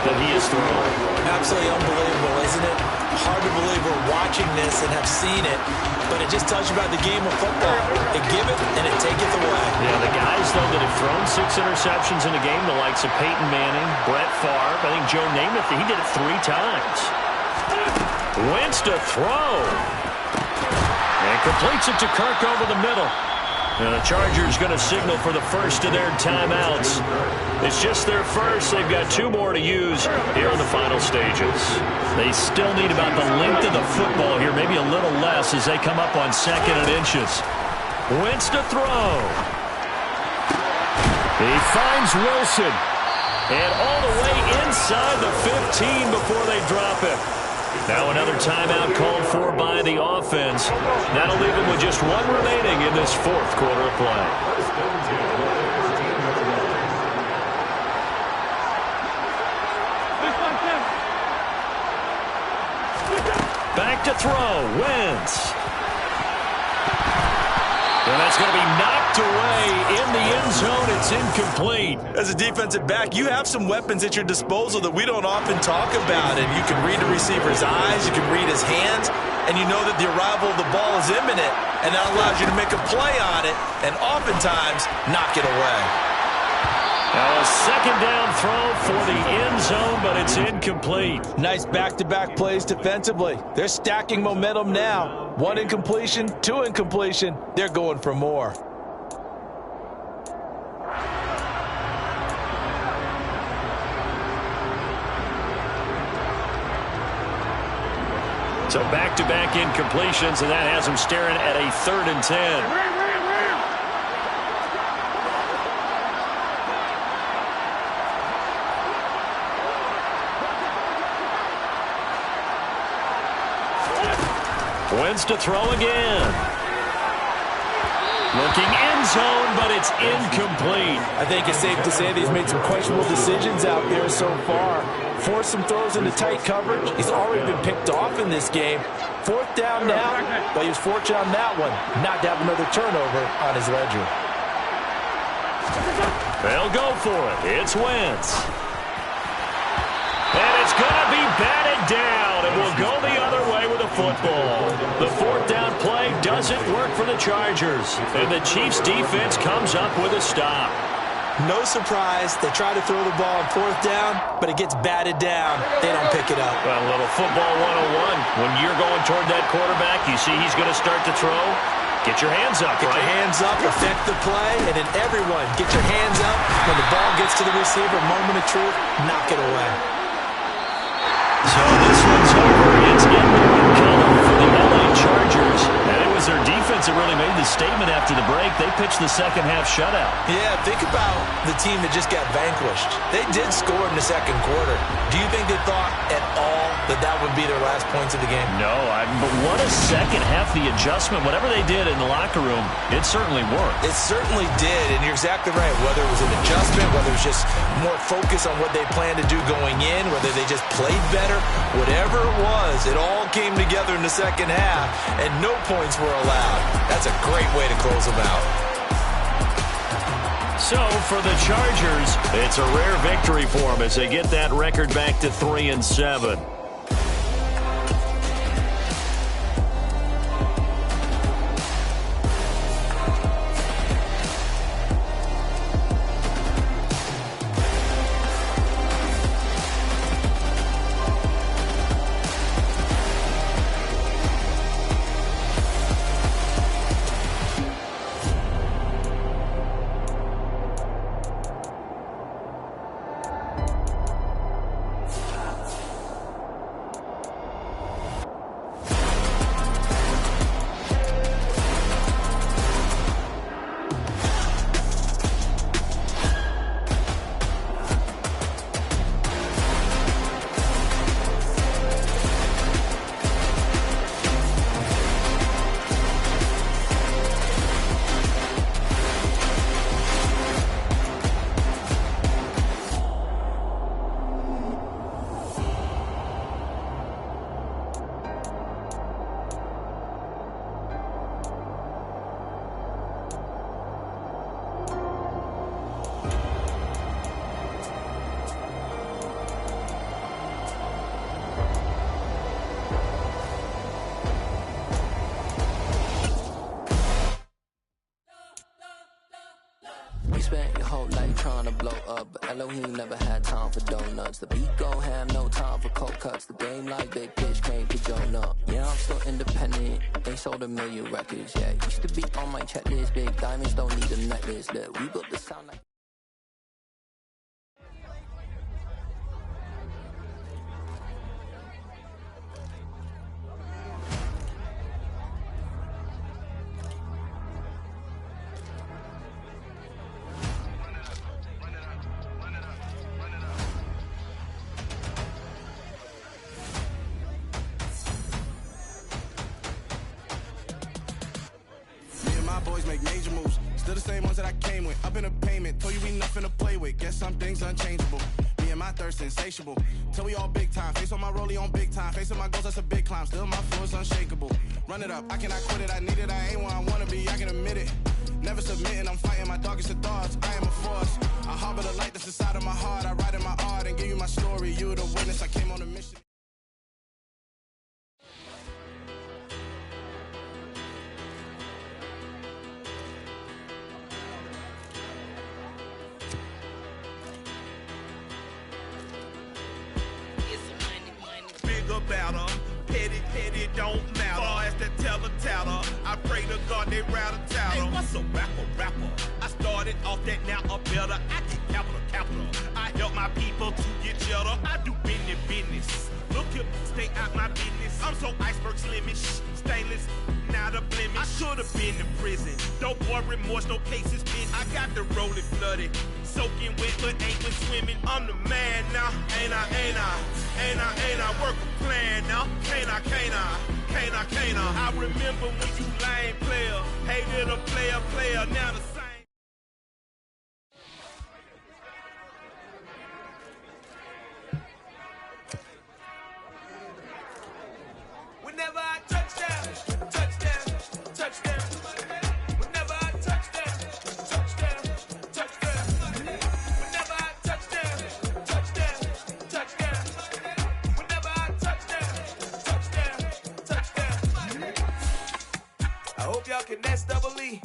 that he has thrown. Absolutely unbelievable, isn't it? Hard to believe we're watching this and have seen it, but it just tells you about the game of football. It give it and it take it away. Yeah, the guys, though, that have thrown 6 interceptions in a game, the likes of Peyton Manning, Brett Favre, I think Joe Namath, he did it 3 times. Wentz to throw. And completes it to Kirk over the middle. And the Chargers going to signal for the first of their timeouts. It's just their first. They've got 2 more to use here in the final stages. They still need about the length of the football here, maybe a little less as they come up on 2nd and inches. Wentz to throw. He finds Wilson. And all the way inside the 15 before they drop it. Now another timeout called for by the offense. That'll leave them with just 1 remaining in this 4th quarter of play. Back to throw. Wentz. And that's going to be knocked away in the end zone. It's incomplete. As a defensive back, you have some weapons at your disposal that we don't often talk about. And you can read the receiver's eyes, you can read his hands, and you know that the arrival of the ball is imminent. And that allows you to make a play on it and oftentimes knock it away. Now a 2nd down throw for the end zone, but it's incomplete. Nice back-to-back plays defensively. They're stacking momentum now. 1 incompletion, 2 incompletion. They're going for more. So back-to-back incompletions, and that has them staring at a 3rd and 10. Wentz to throw again. Looking end zone, but it's incomplete. I think it's safe to say that he's made some questionable decisions out there so far. Forced some throws into tight coverage. He's already been picked off in this game. 4th down now, but he was fortunate on that one, not to have another turnover on his ledger. They'll go for it. It's Wentz. And it's going to be batted down, and we'll go the other way with the football. The 4th down play doesn't work for the Chargers, and the Chiefs' defense comes up with a stop. No surprise, they try to throw the ball on 4th down, but it gets batted down. They don't pick it up. Well, a little football 101. When you're going toward that quarterback, you see he's going to start to throw. Get your hands up, Get your hands up, affect the play, and then everyone get your hands up. When the ball gets to the receiver, moment of truth, knock it away. So this one's over. It's in color for the LA Chargers. And it was their defense that really made the statement after the break. They pitched the 2nd half shutout. Yeah, think about the team that just got vanquished. They did score in the 2nd quarter. Do you think they thought at all that that would be their last points of the game? No, but what a 2nd half. The adjustment, whatever they did in the locker room, it certainly worked. It certainly did, and you're exactly right. Whether it was an adjustment, whether it was just more focus on what they planned to do going in, whether they just played better, whatever it was, it all came together in the 2nd half, and no points were allowed. That's a great way to close them out. So for the Chargers, it's a rare victory for them as they get that record back to 3-7. You spent your whole life trying to blow up, but Elohim never had time for donuts. The beat go ham, no time for cold cuts. The game like big pitch came to Jonah. Yeah, I'm still independent, ain't sold 1 million records yet. Used to be on my checklist, big diamonds don't need a necklace. Look, we built the sound like... Boys make major moves, still the same ones that I came with. Up in a payment, told you we nothing to play with. Guess some things unchangeable. Me and my thirst insatiable. Till we all big time. Face on my rollie on big time. Facing my goals, that's a big climb. Still my flow is unshakable. Run it up, I cannot quit it. I need it, I ain't where I wanna be. I can admit it. Never submitting, I'm fighting my darkest of thoughts. I am a force. I harbor the light that's inside of my heart. I write in my art and give you my story. You the witness. I came on a mission. About her, petty, don't matter. Far as that teller, I pray to God they rattle tattle. Hey, what's a rapper? I started off that, now I'm better. I get capital. I help my people to get cheddar. I do business. Look here, stay out my business. I'm so iceberg slimish, stainless, not a blemish. I should've been in prison. Don't boy remorse, no cases pinned. I got the rolling flooded, soaking wet, but ain't been swimming. I'm the man now, ain't I? Work a plan now, can't I? I remember when you lame player, hated a player, now the same. Whenever I touchdown. Whenever I touchdown. Whenever I touchdown. Whenever I touchdown. I hope y'all can nest double E,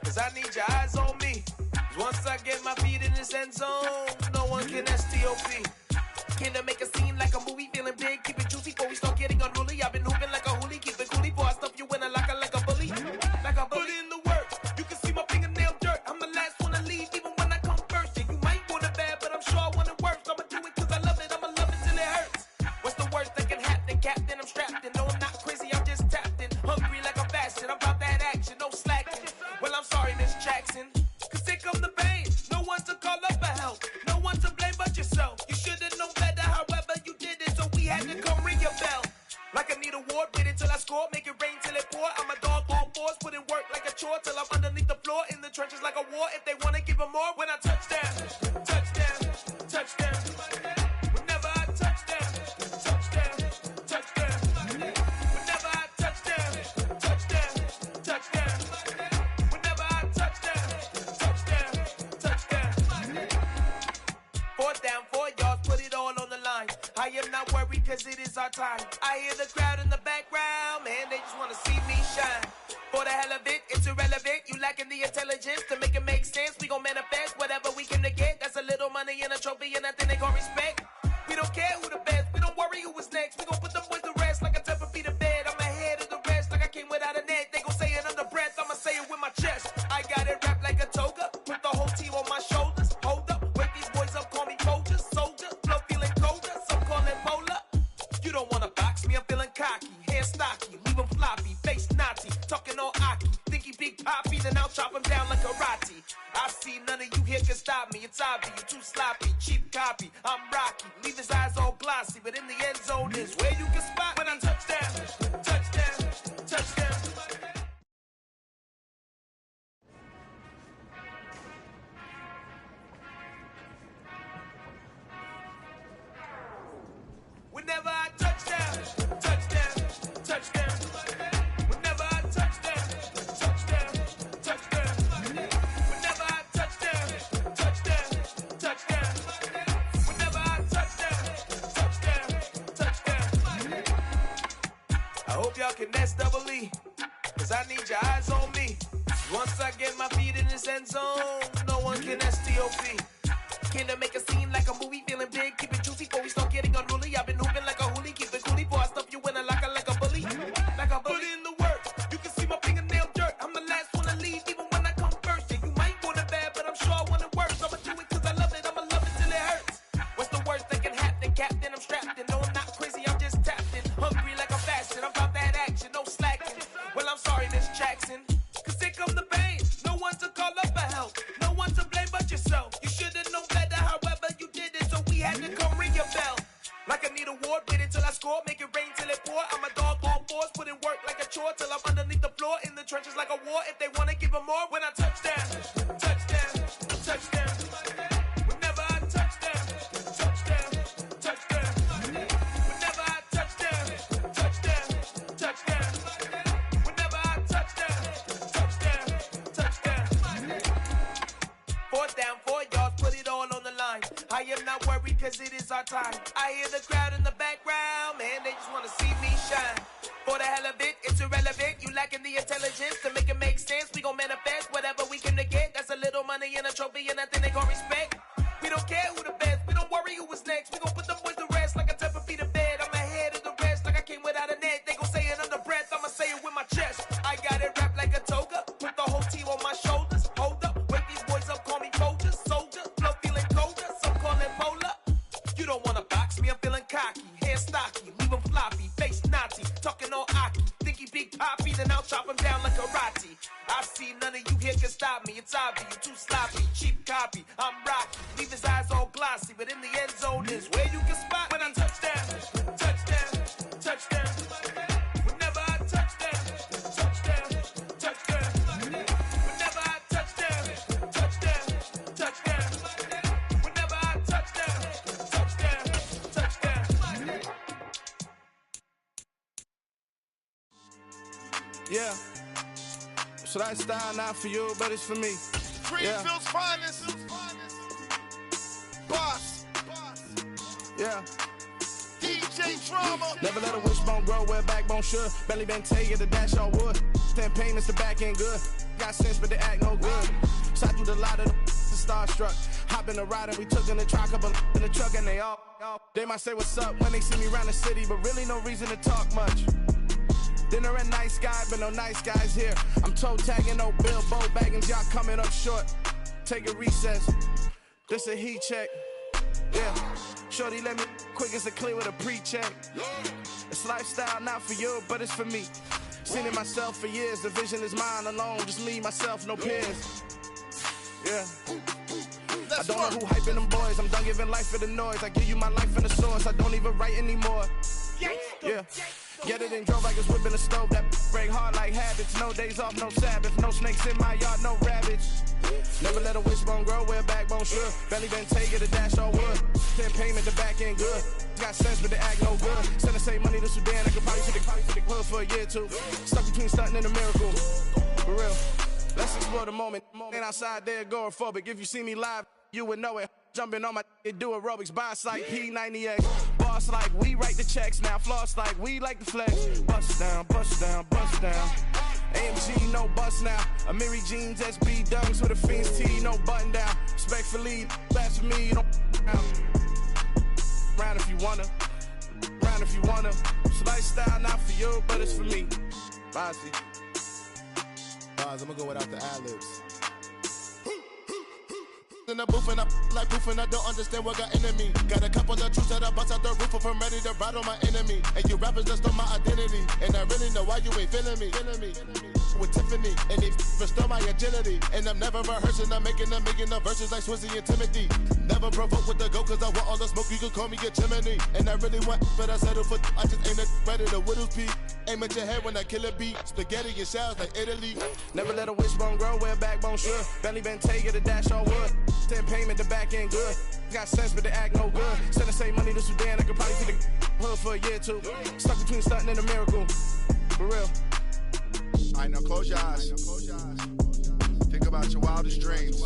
cause I need your eyes on me. Cause once I get my feet in this end zone, no one can STOP. Can I make a scene like a movie, feeling big, keep it juicy before we start getting unruly. I've been hooping like a hoolie, keep it coolie before I stuff you in a locker like a bully. Put in the work, you can see my fingernail dirt. I'm the last one to leave, even when I come first. Yeah, you might want it bad, but I'm sure I want it worse. I'ma do it cause I love it, I'ma love it till it hurts. What's the worst that can happen, Captain? I'm strapped in, no I'm not crazy, I'm just tapped in. Hungry like I'm fasting, I'm about that action, no slacking. Well, I'm sorry, Miss Jackson, cause here come the pain. No one to call up for help, no one to blame but yourself. You should've known better, however you did it, so we had to come ring your bell. Like I need a ward, wait until I score, make it rain till it pour. I'm a dog on fours, put in work like a chore till I'm underneath the floor, in the trenches like a war. If they wanna give them more, when I touchdown. Whenever I touchdown. Whenever I touchdown. Whenever I touchdown. 4th down, 4 yards, put it all on the line. I am not worried cause it is our time. I hear the crowd in the background, man, they just wanna see me shine. For the hell of it, it's irrelevant. You lacking the intelligence to make it make sense. We gon' manifest whatever we came to get. That's a little money and a trophy and nothing they gon' respect. We don't care who the best, we don't worry who is next. We gon' put them boys to rest like a 10 feet of bed. I'm ahead of the rest like I came without a net. They gon' say it under breath, I'ma say it with my chest. I got it wrapped like a toga, put the whole team on my shoulders. Hold up, wake these boys up, call me soldier, flow feeling colder, some call it polar. You don't wanna box me, I'm feeling cocky, hair stocky, leave him floppy, face naughty, talking all aki, think he big poppy, then I'll chop him down like karate. I see none of you here can stop me, it's obvious, you too sloppy, cheap copy, I'm rocky, leave his eyes all glossy, but in the end zone is where you can spot when I touchdown. Whenever I touchdown. Whenever I touchdown. Whenever I touchdown. Whenever I touchdown. I hope y'all can nest double E, cause I need your eyes on me. Once I get my feet in this end zone, no one can STOP. Came to make a scene like a movie, feeling big, keep it juicy before we start getting unruly. I've been hooping like a hoolie, keep it coolie before I stuff you in a locker like a bully. Like a bully. Put in the work, you can see my fingernail dirt. I'm the last one to leave, even when I come first. Yeah, you might want it bad, but I'm sure I want it worse. I'ma do it cause I love it, I'ma love it till it hurts. What's the worst that can happen, Captain? I'm strapped in, no I'm not crazy, I'm just tapped in. Hungry like a fashion, I'm about that action, no slacking. Well, I'm sorry, Miss Jackson, cause here come the pain. No one to call up for help, no one to blame but yourself. You should've known better, however you did it, so we had to come ring your bell. Like I need a award, wait until I score, make it rain till it pour. I'm a dog on fours, put in work like a chore till I'm underneath the floor, in the trenches like a war. If they wanna give them more, when I touch down, touchdown, touchdown. Whenever I touch down, touchdown, touchdown. Whenever I touch down, touchdown, touchdown. Whenever I touch down, touchdown, touchdown. 4th down, 4 yards, put it all on the line. I am not worried cause it is our time. I hear the crowd in the background, man, they just wanna see me shine. For the hell of it, it's irrelevant. You lacking the intelligence to make it make sense. We gon' manifest whatever we came to get. That's a little money and a trophy and nothing they gon' respect. We don't care who the best, we don't worry who was next. We gon' put them boys to rest like a temper feet of bed. I'm ahead of the rest like I came without a net. They gon' say it under breath, I'ma say it with my chest. I got it wrapped like a toga, put the whole team on my shoulders. Hold up, wake these boys up, call me Folger, soldier. Flow feeling colder, some call it polar. You don't wanna box me, I'm feeling cocky. Hair stocky, leave him floppy, face naughty. Talking all aki, think he big poppy, then I'll chop him down like karate. I see none of you here can stop me. It's obvious, you too sloppy, cheap copy. I'm rocky, leave his eyes all glossy, but in the end zone is where you can spot when I touch down, touchdown, touchdown. Whenever I touch down, touchdown, touchdown. Whenever I touch down, touchdown, touchdown. Whenever I touch down, touchdown, touchdown. Yeah. So that style not for you, but it's for me. Greenfield's finest. Boss. Yeah. DJ Drama. Never let a wishbone grow where backbone should. Belly been taking the dash all wood. 10 payments, the back end good. Got sense, but they act no good. Shot through the lot of the starstruck. Hop in the ride and we took in the truck, couple in the truck, and they might say what's up when they see me around the city, but really no reason to talk much. Dinner and nice guy, but no nice guys here. I'm toe tagging, no Bilbo Baggins, y'all coming up short. Take a recess. This a heat check. Yeah. Shorty let me quick as a clear with a pre-check. It's lifestyle not for you, but it's for me. Seen it myself for years. The vision is mine alone. Just me, myself, no peers. Yeah. I don't know who hyping them boys. I'm done giving life for the noise. I give you my life in the source. I don't even write anymore. Yeah. Get it and drove like it's whipping a stove. That break hard like habits. No days off, no Sabbath. No snakes in my yard, no rabbits. Never let a wishbone grow where backbone should. Belly been taking the dash all wood. 10 payment, the back end good. Got sense, but they act no good. Send the same money to Sudan. I could probably see the hood for a year or two. Stuck between stunting and a miracle. For real. Let's explore the moment. Ain't outside there agoraphobic. If you see me live, you would know it. Jumping on my do aerobics, boss like P90X. Boss like we write the checks now. Floss like we like the flex. Bust down, bust down, bust down. AMG, no bust now. Amiri jeans, SB dunks with a Fiends T, no button down. Respectfully, that's for me, you don't round if you wanna. Round if you wanna. It's lifestyle not for you, but it's for me. Bossy. I'm gonna go without the ad-libs. In the booth and I like proof and I don't understand what got into me. Got a couple of truths that I bust out the roof if I'm ready to ride on my enemy. And you rappers just stole my identity, and I really know why you ain't feeling me. With Tiffany, and they restore my agility. And I'm never rehearsing, I'm making a million of verses like Swizzy and Timothy. Never provoke with the go, cause I want all the smoke, you can call me a chimney. And I really want, but I settle for, I just ain't ready to whittles pee. Aim at your head when I kill a beat. Spaghetti and shells like Italy. Never let a wishbone grow where backbone should. Belly been taking the dash all wood. 10 payment, the back end good. Got sense, but they act no good. Send the same money to Sudan, I could probably see the hood for a year or two. Stuck between stunting and a miracle. For real. Alright, now close your eyes. Think about your wildest dreams.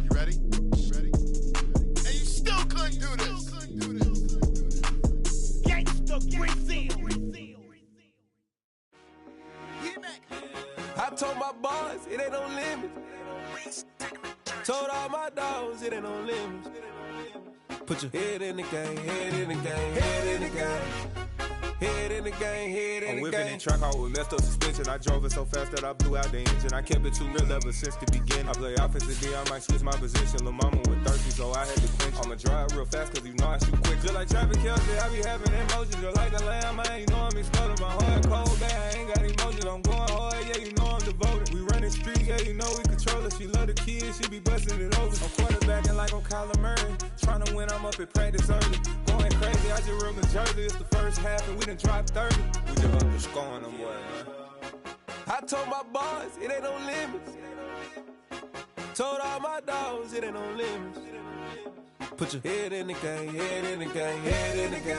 You ready? And you still couldn't do this. I told my ain't no limits. Told all my dogs, it ain't no limits. Put your head in the game, head in the game, head in the game. Head in the game, head in the game. I'm whipping in track, I was left up suspension. I drove it so fast that I blew out the engine. I kept it too real ever since the beginning. I play offensive D, I might switch my position. Lil' mama was thirsty, so I had to quench. I'ma drive real fast, cause you know I shoot quick. Just like traffic Kelsey, I be having emotions. Just like the lamb, man, you know I'm exploding. My heart cold, bad, I ain't got emotions. I'm going hard, yeah, you know I'm devoted. We running street, yeah, you know we control it. She love the kids, she be busting it over. I'm quarterbacking like I'm Kyler Murray. Trying to win, I'm up at practice early. Going crazy, I just real Jersey. It's the first half and we done dropped 30. We just up to scoring them, boy, man. I told my boys, it ain't no limits. Told all my dogs, it ain't no limits. Put your head in the game, head in the game, head in the game.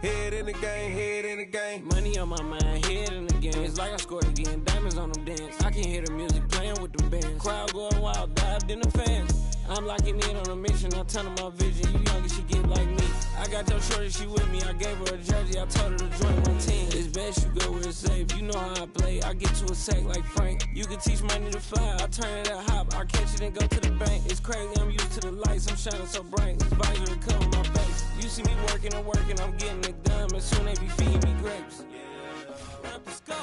Head in the game, head in the game. Money on my mind, head in the game. It's like I scored again, diamonds on them dance. I can hear the music playing with them bands. Crowd going wild, dived in the fans. I'm locking in on a mission, I tell her my vision. You younger, she get like me. I got your shorty, she with me. I gave her a jersey, I told her to join my team. It's best you go where it's safe. You know how I play. I get to a sack like Frank. You can teach money to fly. I turn it at hop. I catch it and go to the bank. It's crazy, I'm used to the lights. I'm shining so bright. This visor to cover my face. You see me working and working, I'm getting it done. And soon they be feeding me grapes.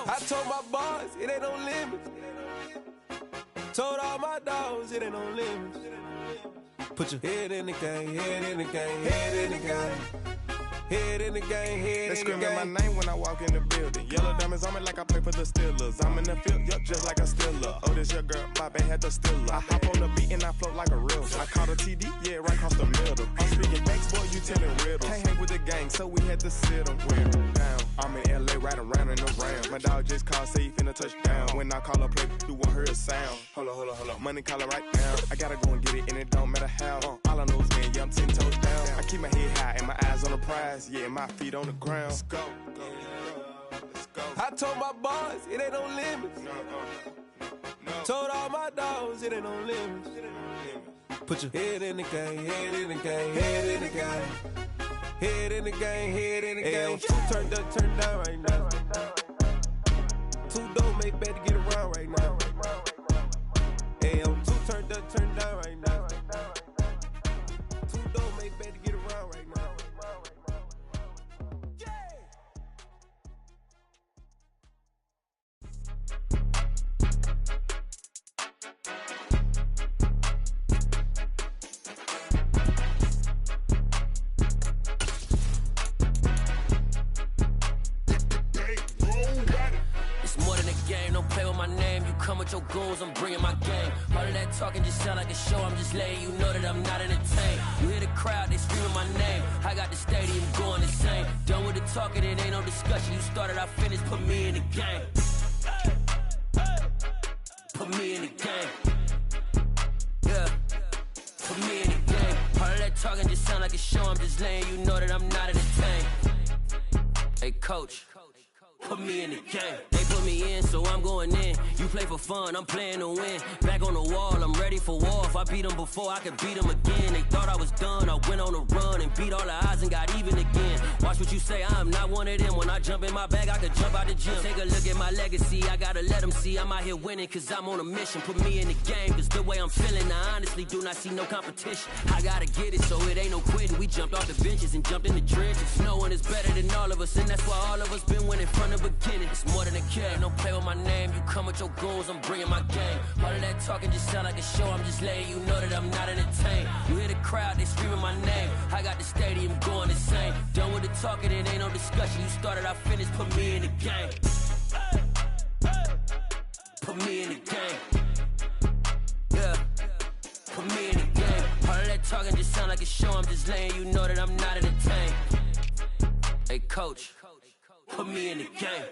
I told my boys, it ain't no limits. Told all my dogs, it ain't no limits. Put your head in the game, head in the game, head in the game. Head in the game, head in the game. They screaming my name when I walk in the building. Yellow diamonds on me like I play for the Steelers. I'm in the field, yup, just like a Steeler. Oh, this your girl, Bobby had the Steeler. I hop on the beat and I float like a real. I caught a TD, yeah, right across the middle. I'm speaking thanks, boy, you telling riddles. Can't hang with the gang, so we had to sit them down. I'm in LA, riding around and around. My dog just called, say he finna touchdown. When I call a play, you won't hear a sound. Hold up. Money caller right now. I gotta go and get it, and it don't matter how. All I know is win, yeah, I'm 10 toes down. I keep my head high and my eyes on the prize. Yeah, my feet on the ground. Let's go. I told my boys, it ain't no limits. Told all my dogs, it ain't no limits. Put your head in the game, head in the game, head in the game. Head in the game, head in the game. Two turned up, turned down right now. Two don't make bad to get around right now. Two turned up, turned down right now. Two don't make bad to get around right now. Come with your goons, I'm bringing my game. All of that talking just sound like a show. I'm just letting you know that I'm not entertained. You hear the crowd, they screaming my name. I got the stadium going insane. Done with the talking, it ain't no discussion. You started, I finished, put me in the game. Put me in the game. Yeah, put me in the game. All of that talking just sound like a show. I'm just letting you know that I'm not entertained. Hey, coach. Put me in the game. They put me in, so I'm going in. You play for fun, I'm playing to win. Back on the wall, I'm ready for war. If I beat them before, I could beat them again. They thought I was done, I went on a run and beat all the odds and got even again. Watch what you say, I'm not one of them. When I jump in my bag, I could jump out the gym. Take a look at my legacy, I gotta let them see I'm out here winning, cause I'm on a mission. Put me in the game, cause the way I'm feeling, I honestly do not see no competition. I gotta get it, so it ain't no quitting. We jumped off the benches and jumped in the trenches. No one is better than all of us, and that's why all of us been winning from the beginning. It's more than a game, don't play with my name. You come with your goons, I'm bringing my game. All of that talking just sound like a show. I'm just letting you know that I'm not entertained. You hear the crowd, they screaming my name. I got the stadium going insane. Done with the talking, it ain't no discussion. You started, I finished, put me in the game. Put me in the game. Yeah, put me in the game. All of that talking just sound like a show. I'm just letting you know that I'm not entertained. Hey, coach. Put me in the game.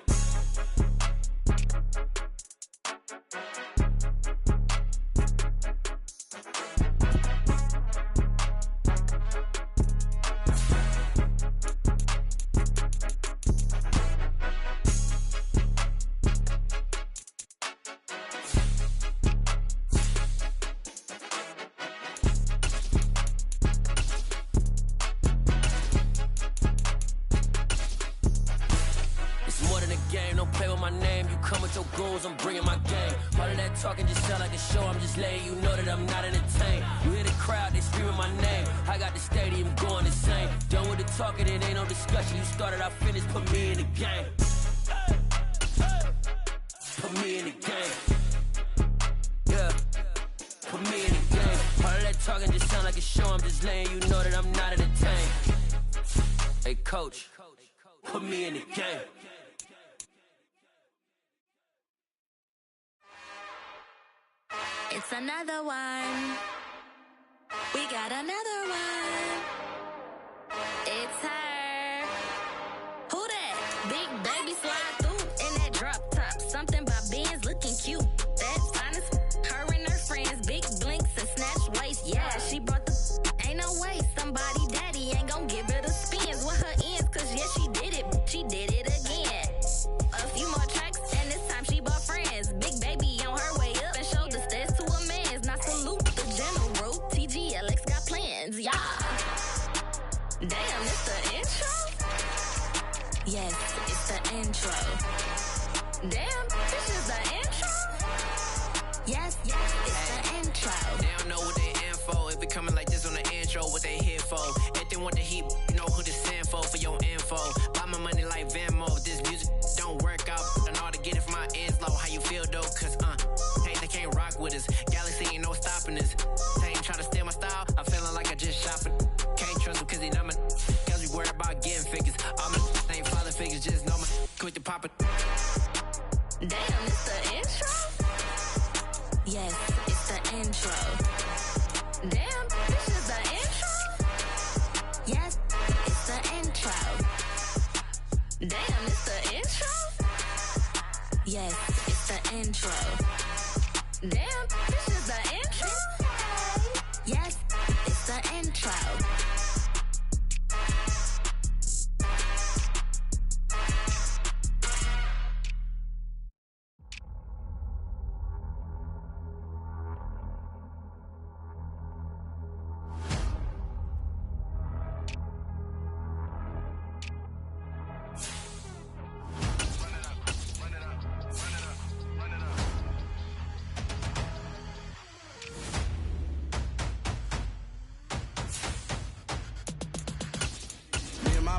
come with your goons, I'm bringing my game. All of that talking just sound like a show, I'm just letting you know that I'm not entertained. You hear the crowd, they screaming my name. I got the stadium going insane. Done with the talking, it ain't no discussion. You started, I finished, put me in the game. Put me in the game. Yeah. Put me in the game. All of that talking just sound like a show, I'm just letting you know that I'm not entertained. Hey, coach, put me in the game. It's another one. We got another one. It's her. Who that? Big baby slide through in that drop top. Something by Benz looking cute. That's fine as her and her friends. Big blinks and snatch waist. Yeah, she brought the. Ain't no way somebody daddy ain't gon' give her the spins with her ends. Cause yeah, she did it. She did it again. A few more tracks and this time she bought friends. Big baby on her way up and showed the stairs to a man's. Now salute the general. TGLX got plans. Yeah. Damn, it's the intro? Yes, it's the intro. Damn, this is the intro? Yes, it's the intro. They don't know what they in for. If it coming like this on the intro, what they here for? If they want the heat, you know who to send for your info. Buy my money like Venmo. If this music don't work out, I know how to get it from my ends low. How you feel though? Cause hey, they can't rock with us. Galaxy ain't no stopping us. They ain't trying to steal my style. I'm feeling like I just shop it. Can't trust them cause they not my. Cause we worried about getting figures. All my ain't father figures, just know my quick to pop it. Damn, it's the intro? Yes, it's the intro. Damn, this is the intro? Yes, it's the intro. Damn, it's the intro? Yes, it's the intro. Damn, this is the intro? Yes, it's the intro.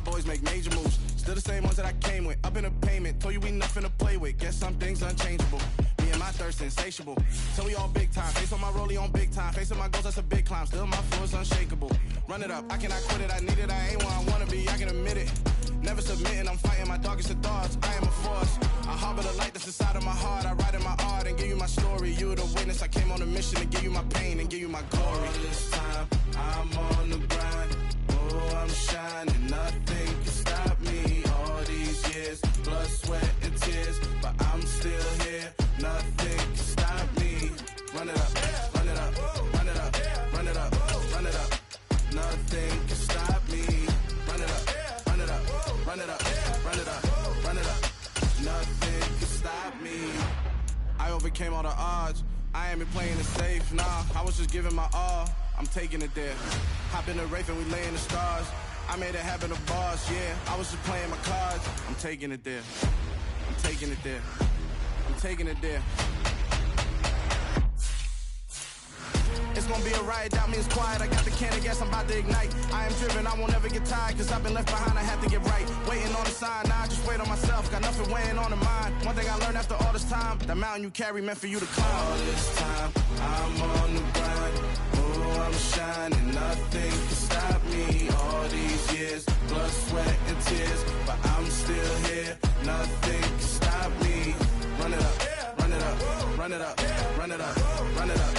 Boys make major moves, still the same ones that I came with. Up in the payment, told you we nothing to play with. Guess some things unchangeable. Me and my thirst insatiable. So we all big time. Face on my rollie on big time. Facing my goals, that's a big climb. Still my flow is unshakable. Run it up, I cannot quit it. I need it, I ain't where I wanna be. I can admit it. Never submitting, I'm fighting my darkest of thoughts. I am a force. I harbor the light that's inside of my heart. I write in my art and give you my story. You the witness. I came on a mission to give you my pain and give you my glory. All this time, I'm on the grind. Oh, I'm shining, nothing can stop me. All these years, blood, sweat, and tears, but I'm still here. Nothing can stop me. Run it up, run it up, run it up, run it up, run it up. Nothing can stop me. Run it up, run it up, run it up, run it up, run it up. Nothing can stop me. I overcame all the odds. I ain't been playing it safe, nah. I was just giving my all. I'm taking it there. Hop in the Wraith and we lay in the stars. I made it happen to boss, yeah. I was just playing my cards. I'm taking it there. I'm taking it there. I'm taking it there. It's gonna be a riot, doubt me it's quiet. I got the can of gas, I'm about to ignite. I am driven, I won't ever get tired, cause I've been left behind, I have to get right. Waiting on the sign, now I just wait on myself. Got nothing weighing on the mind. One thing I learned after all this time, the mountain you carry meant for you to climb. All this time, I'm on the grind. Oh, I'm shining, nothing can stop me. All these years, blood, sweat, and tears, but I'm still here. Nothing can stop me. Run it up, run it up, run it up, run it up, run it up.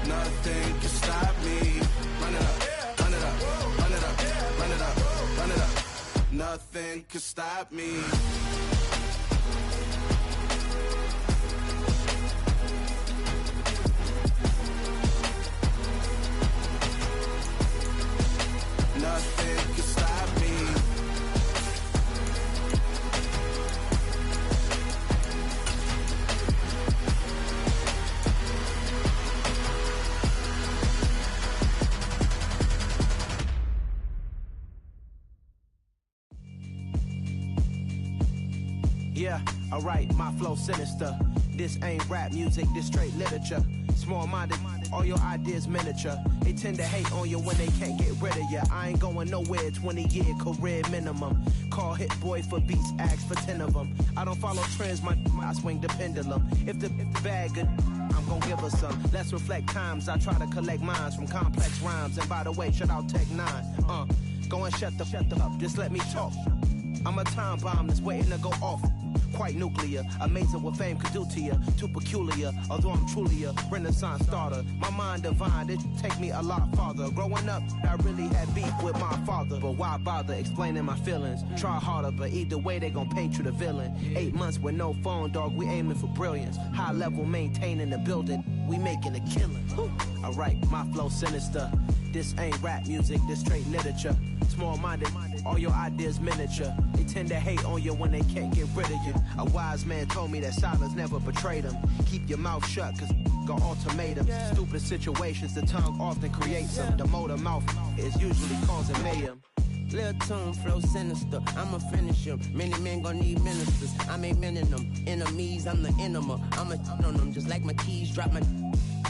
Nothing can stop me. Run it up, run it up, run it up, run it up, run it up. Nothing can stop me. Nothing can stop me. alright, my flow sinister. This ain't rap music, this straight literature. Small-minded, all your ideas miniature. They tend to hate on you when they can't get rid of you. I ain't going nowhere, 20-year career minimum. Call Hit Boy for beats, ask for 10 of them. I don't follow trends, I swing the pendulum. If the bag good, I'm gon' give her some. Let's reflect times, I try to collect minds from complex rhymes. And by the way, shout out Tech 9. Go and shut the up, just let me talk. I'm a time bomb that's waiting to go off. Quite nuclear, amazing what fame could do to you. Too peculiar, although I'm truly a renaissance starter. My mind divine, it take me a lot farther. Growing up, I really had beef with my father. But why bother explaining my feelings? Try harder, but either way they gon' paint you the villain. 8 months with no phone, dog, we aiming for brilliance. High level maintaining the building, we making a killing. Alright, my flow sinister. This ain't rap music, this straight literature. Small-minded, all your ideas miniature. They tend to hate on you when they can't get rid of you. A wise man told me that silence never betrayed him. Keep your mouth shut, cause got ultimatums. Stupid situations, the tongue often creates them. The motor mouth is usually causing mayhem. Lil' tune, flow sinister, I'ma finish him. Many men gon' need ministers, I'm aiming them. Enemies, I'm the enema. I'ma on them, just like my keys, drop my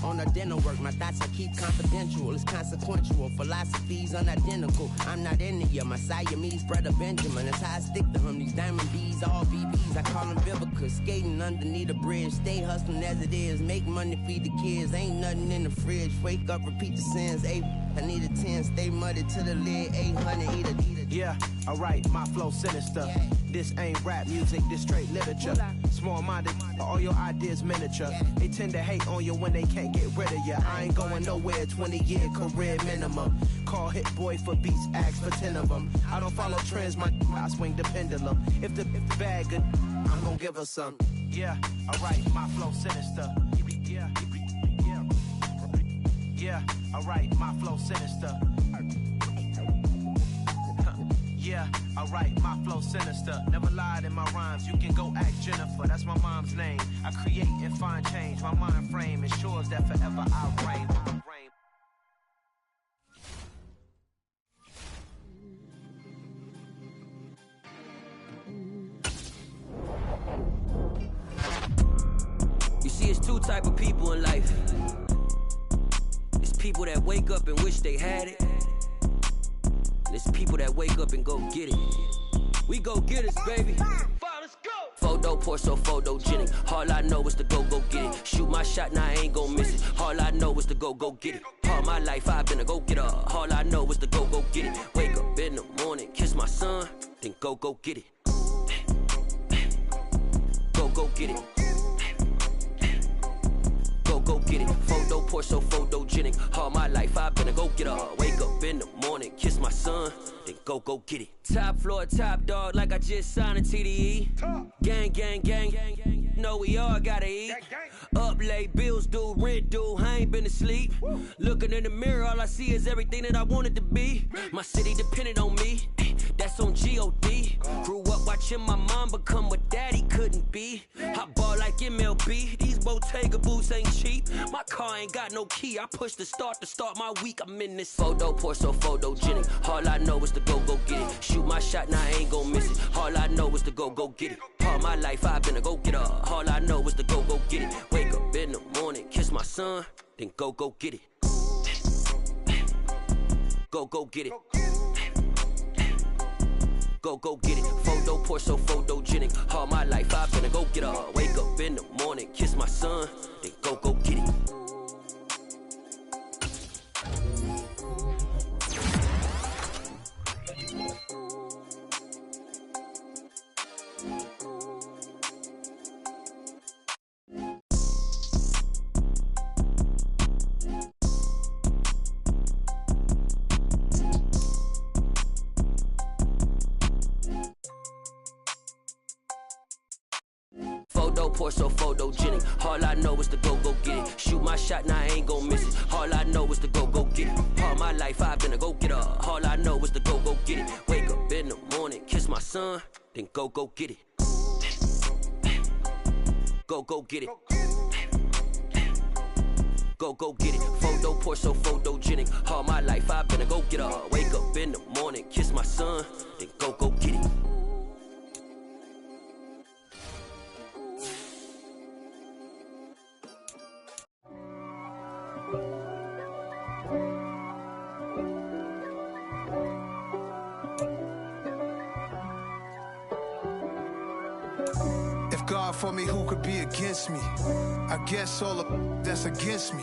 on the dinner work. My thoughts I keep confidential, it's consequential. Philosophies unidentical, I'm not into you. My Siamese brother Benjamin, that's how I stick to him. These diamond B's, all BBs, I call them Vivica. Skating underneath a bridge, stay hustling as it is. Make money, feed the kids, ain't nothing in the fridge. Wake up, repeat the sins, I need a 10, stay muddy to the lid, 800, eat a. Yeah, alright, my flow sinister. This ain't rap music, this straight literature. Small-minded, all your ideas miniature. They tend to hate on you when they can't get rid of you. I ain't going nowhere, 20-year career minimum. Call Hit Boy for beats, ask for 10 of them. I don't follow trends, I swing the pendulum. If the bag good, I'm gon' give her some. Yeah, alright, my flow sinister. Yeah, alright, my flow sinister. Yeah, alright, my flow sinister. Never lied in my rhymes, you can go ask Jennifer, that's my mom's name. I create and find change, my mind frame ensures that forever I reign. You see, it's two type of people in life. It's people that wake up and wish they had it. There's people that wake up and go get it. We go get it, baby. Let's go. Photo pour so photogenic. All I know is to go get it. Shoot my shot, now I ain't gon' miss it. All I know is to go get it. All my life I've been a go-getter. All I know is to go get it. Wake up in the morning, kiss my son, then go get it. Go get it. Go get it. Photo pour so photogenic. All my life I've been a go-getter. Wake up in the morning, kiss my son, then go get it. Top floor, top dog, like I just signed a TDE. Gang. Know we all gotta eat. Up late, bills due, rent due, I ain't been asleep. Looking in the mirror, all I see is everything that I wanted to be. My city depended on me, that's on G.O.D. Grew up watching my mom become what daddy couldn't be. I ball like MLB, these Bottega boots ain't cheap. My car ain't got no key, I push the start to start my week. I'm in this photo pour so photogenic. All I know is to go get it. Shoot my shot, now I ain't gon' miss it. All I know is to go get it. All my life I've been a go-getter. All I know is to go get it. Wake up in the morning, kiss my son, then go get it. Go get it. Go get it. Photo pour so photogenic. All my life I've been a go-getter. Wake up in the morning, kiss my son, then go get it. Photo pour so photogenic. All I know is to go get it. Shoot my shot, now I ain't gon' miss it. All I know is to go get it. All my life I've been a go-getter. All I know is to go get it. Wake up in the morning, kiss my son, then go get it. Go get it. Go get it. Photo pour so photogenic. All my life I've been a go-getter. Wake up in the morning, kiss my son, then go get it. If God for me, who could be against me? I guess all the that's against me.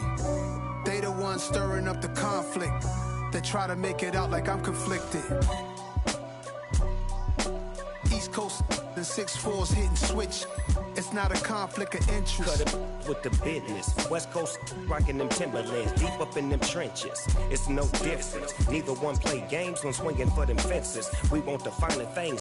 They the ones stirring up the conflict. They try to make it out like I'm conflicted. East Coast and 6'4's hitting switch. It's not a conflict of interest. Cut it with the business. West Coast rocking them Timberlands, deep up in them trenches. It's no difference. Neither one play games when swinging for them fences. We want the finer things.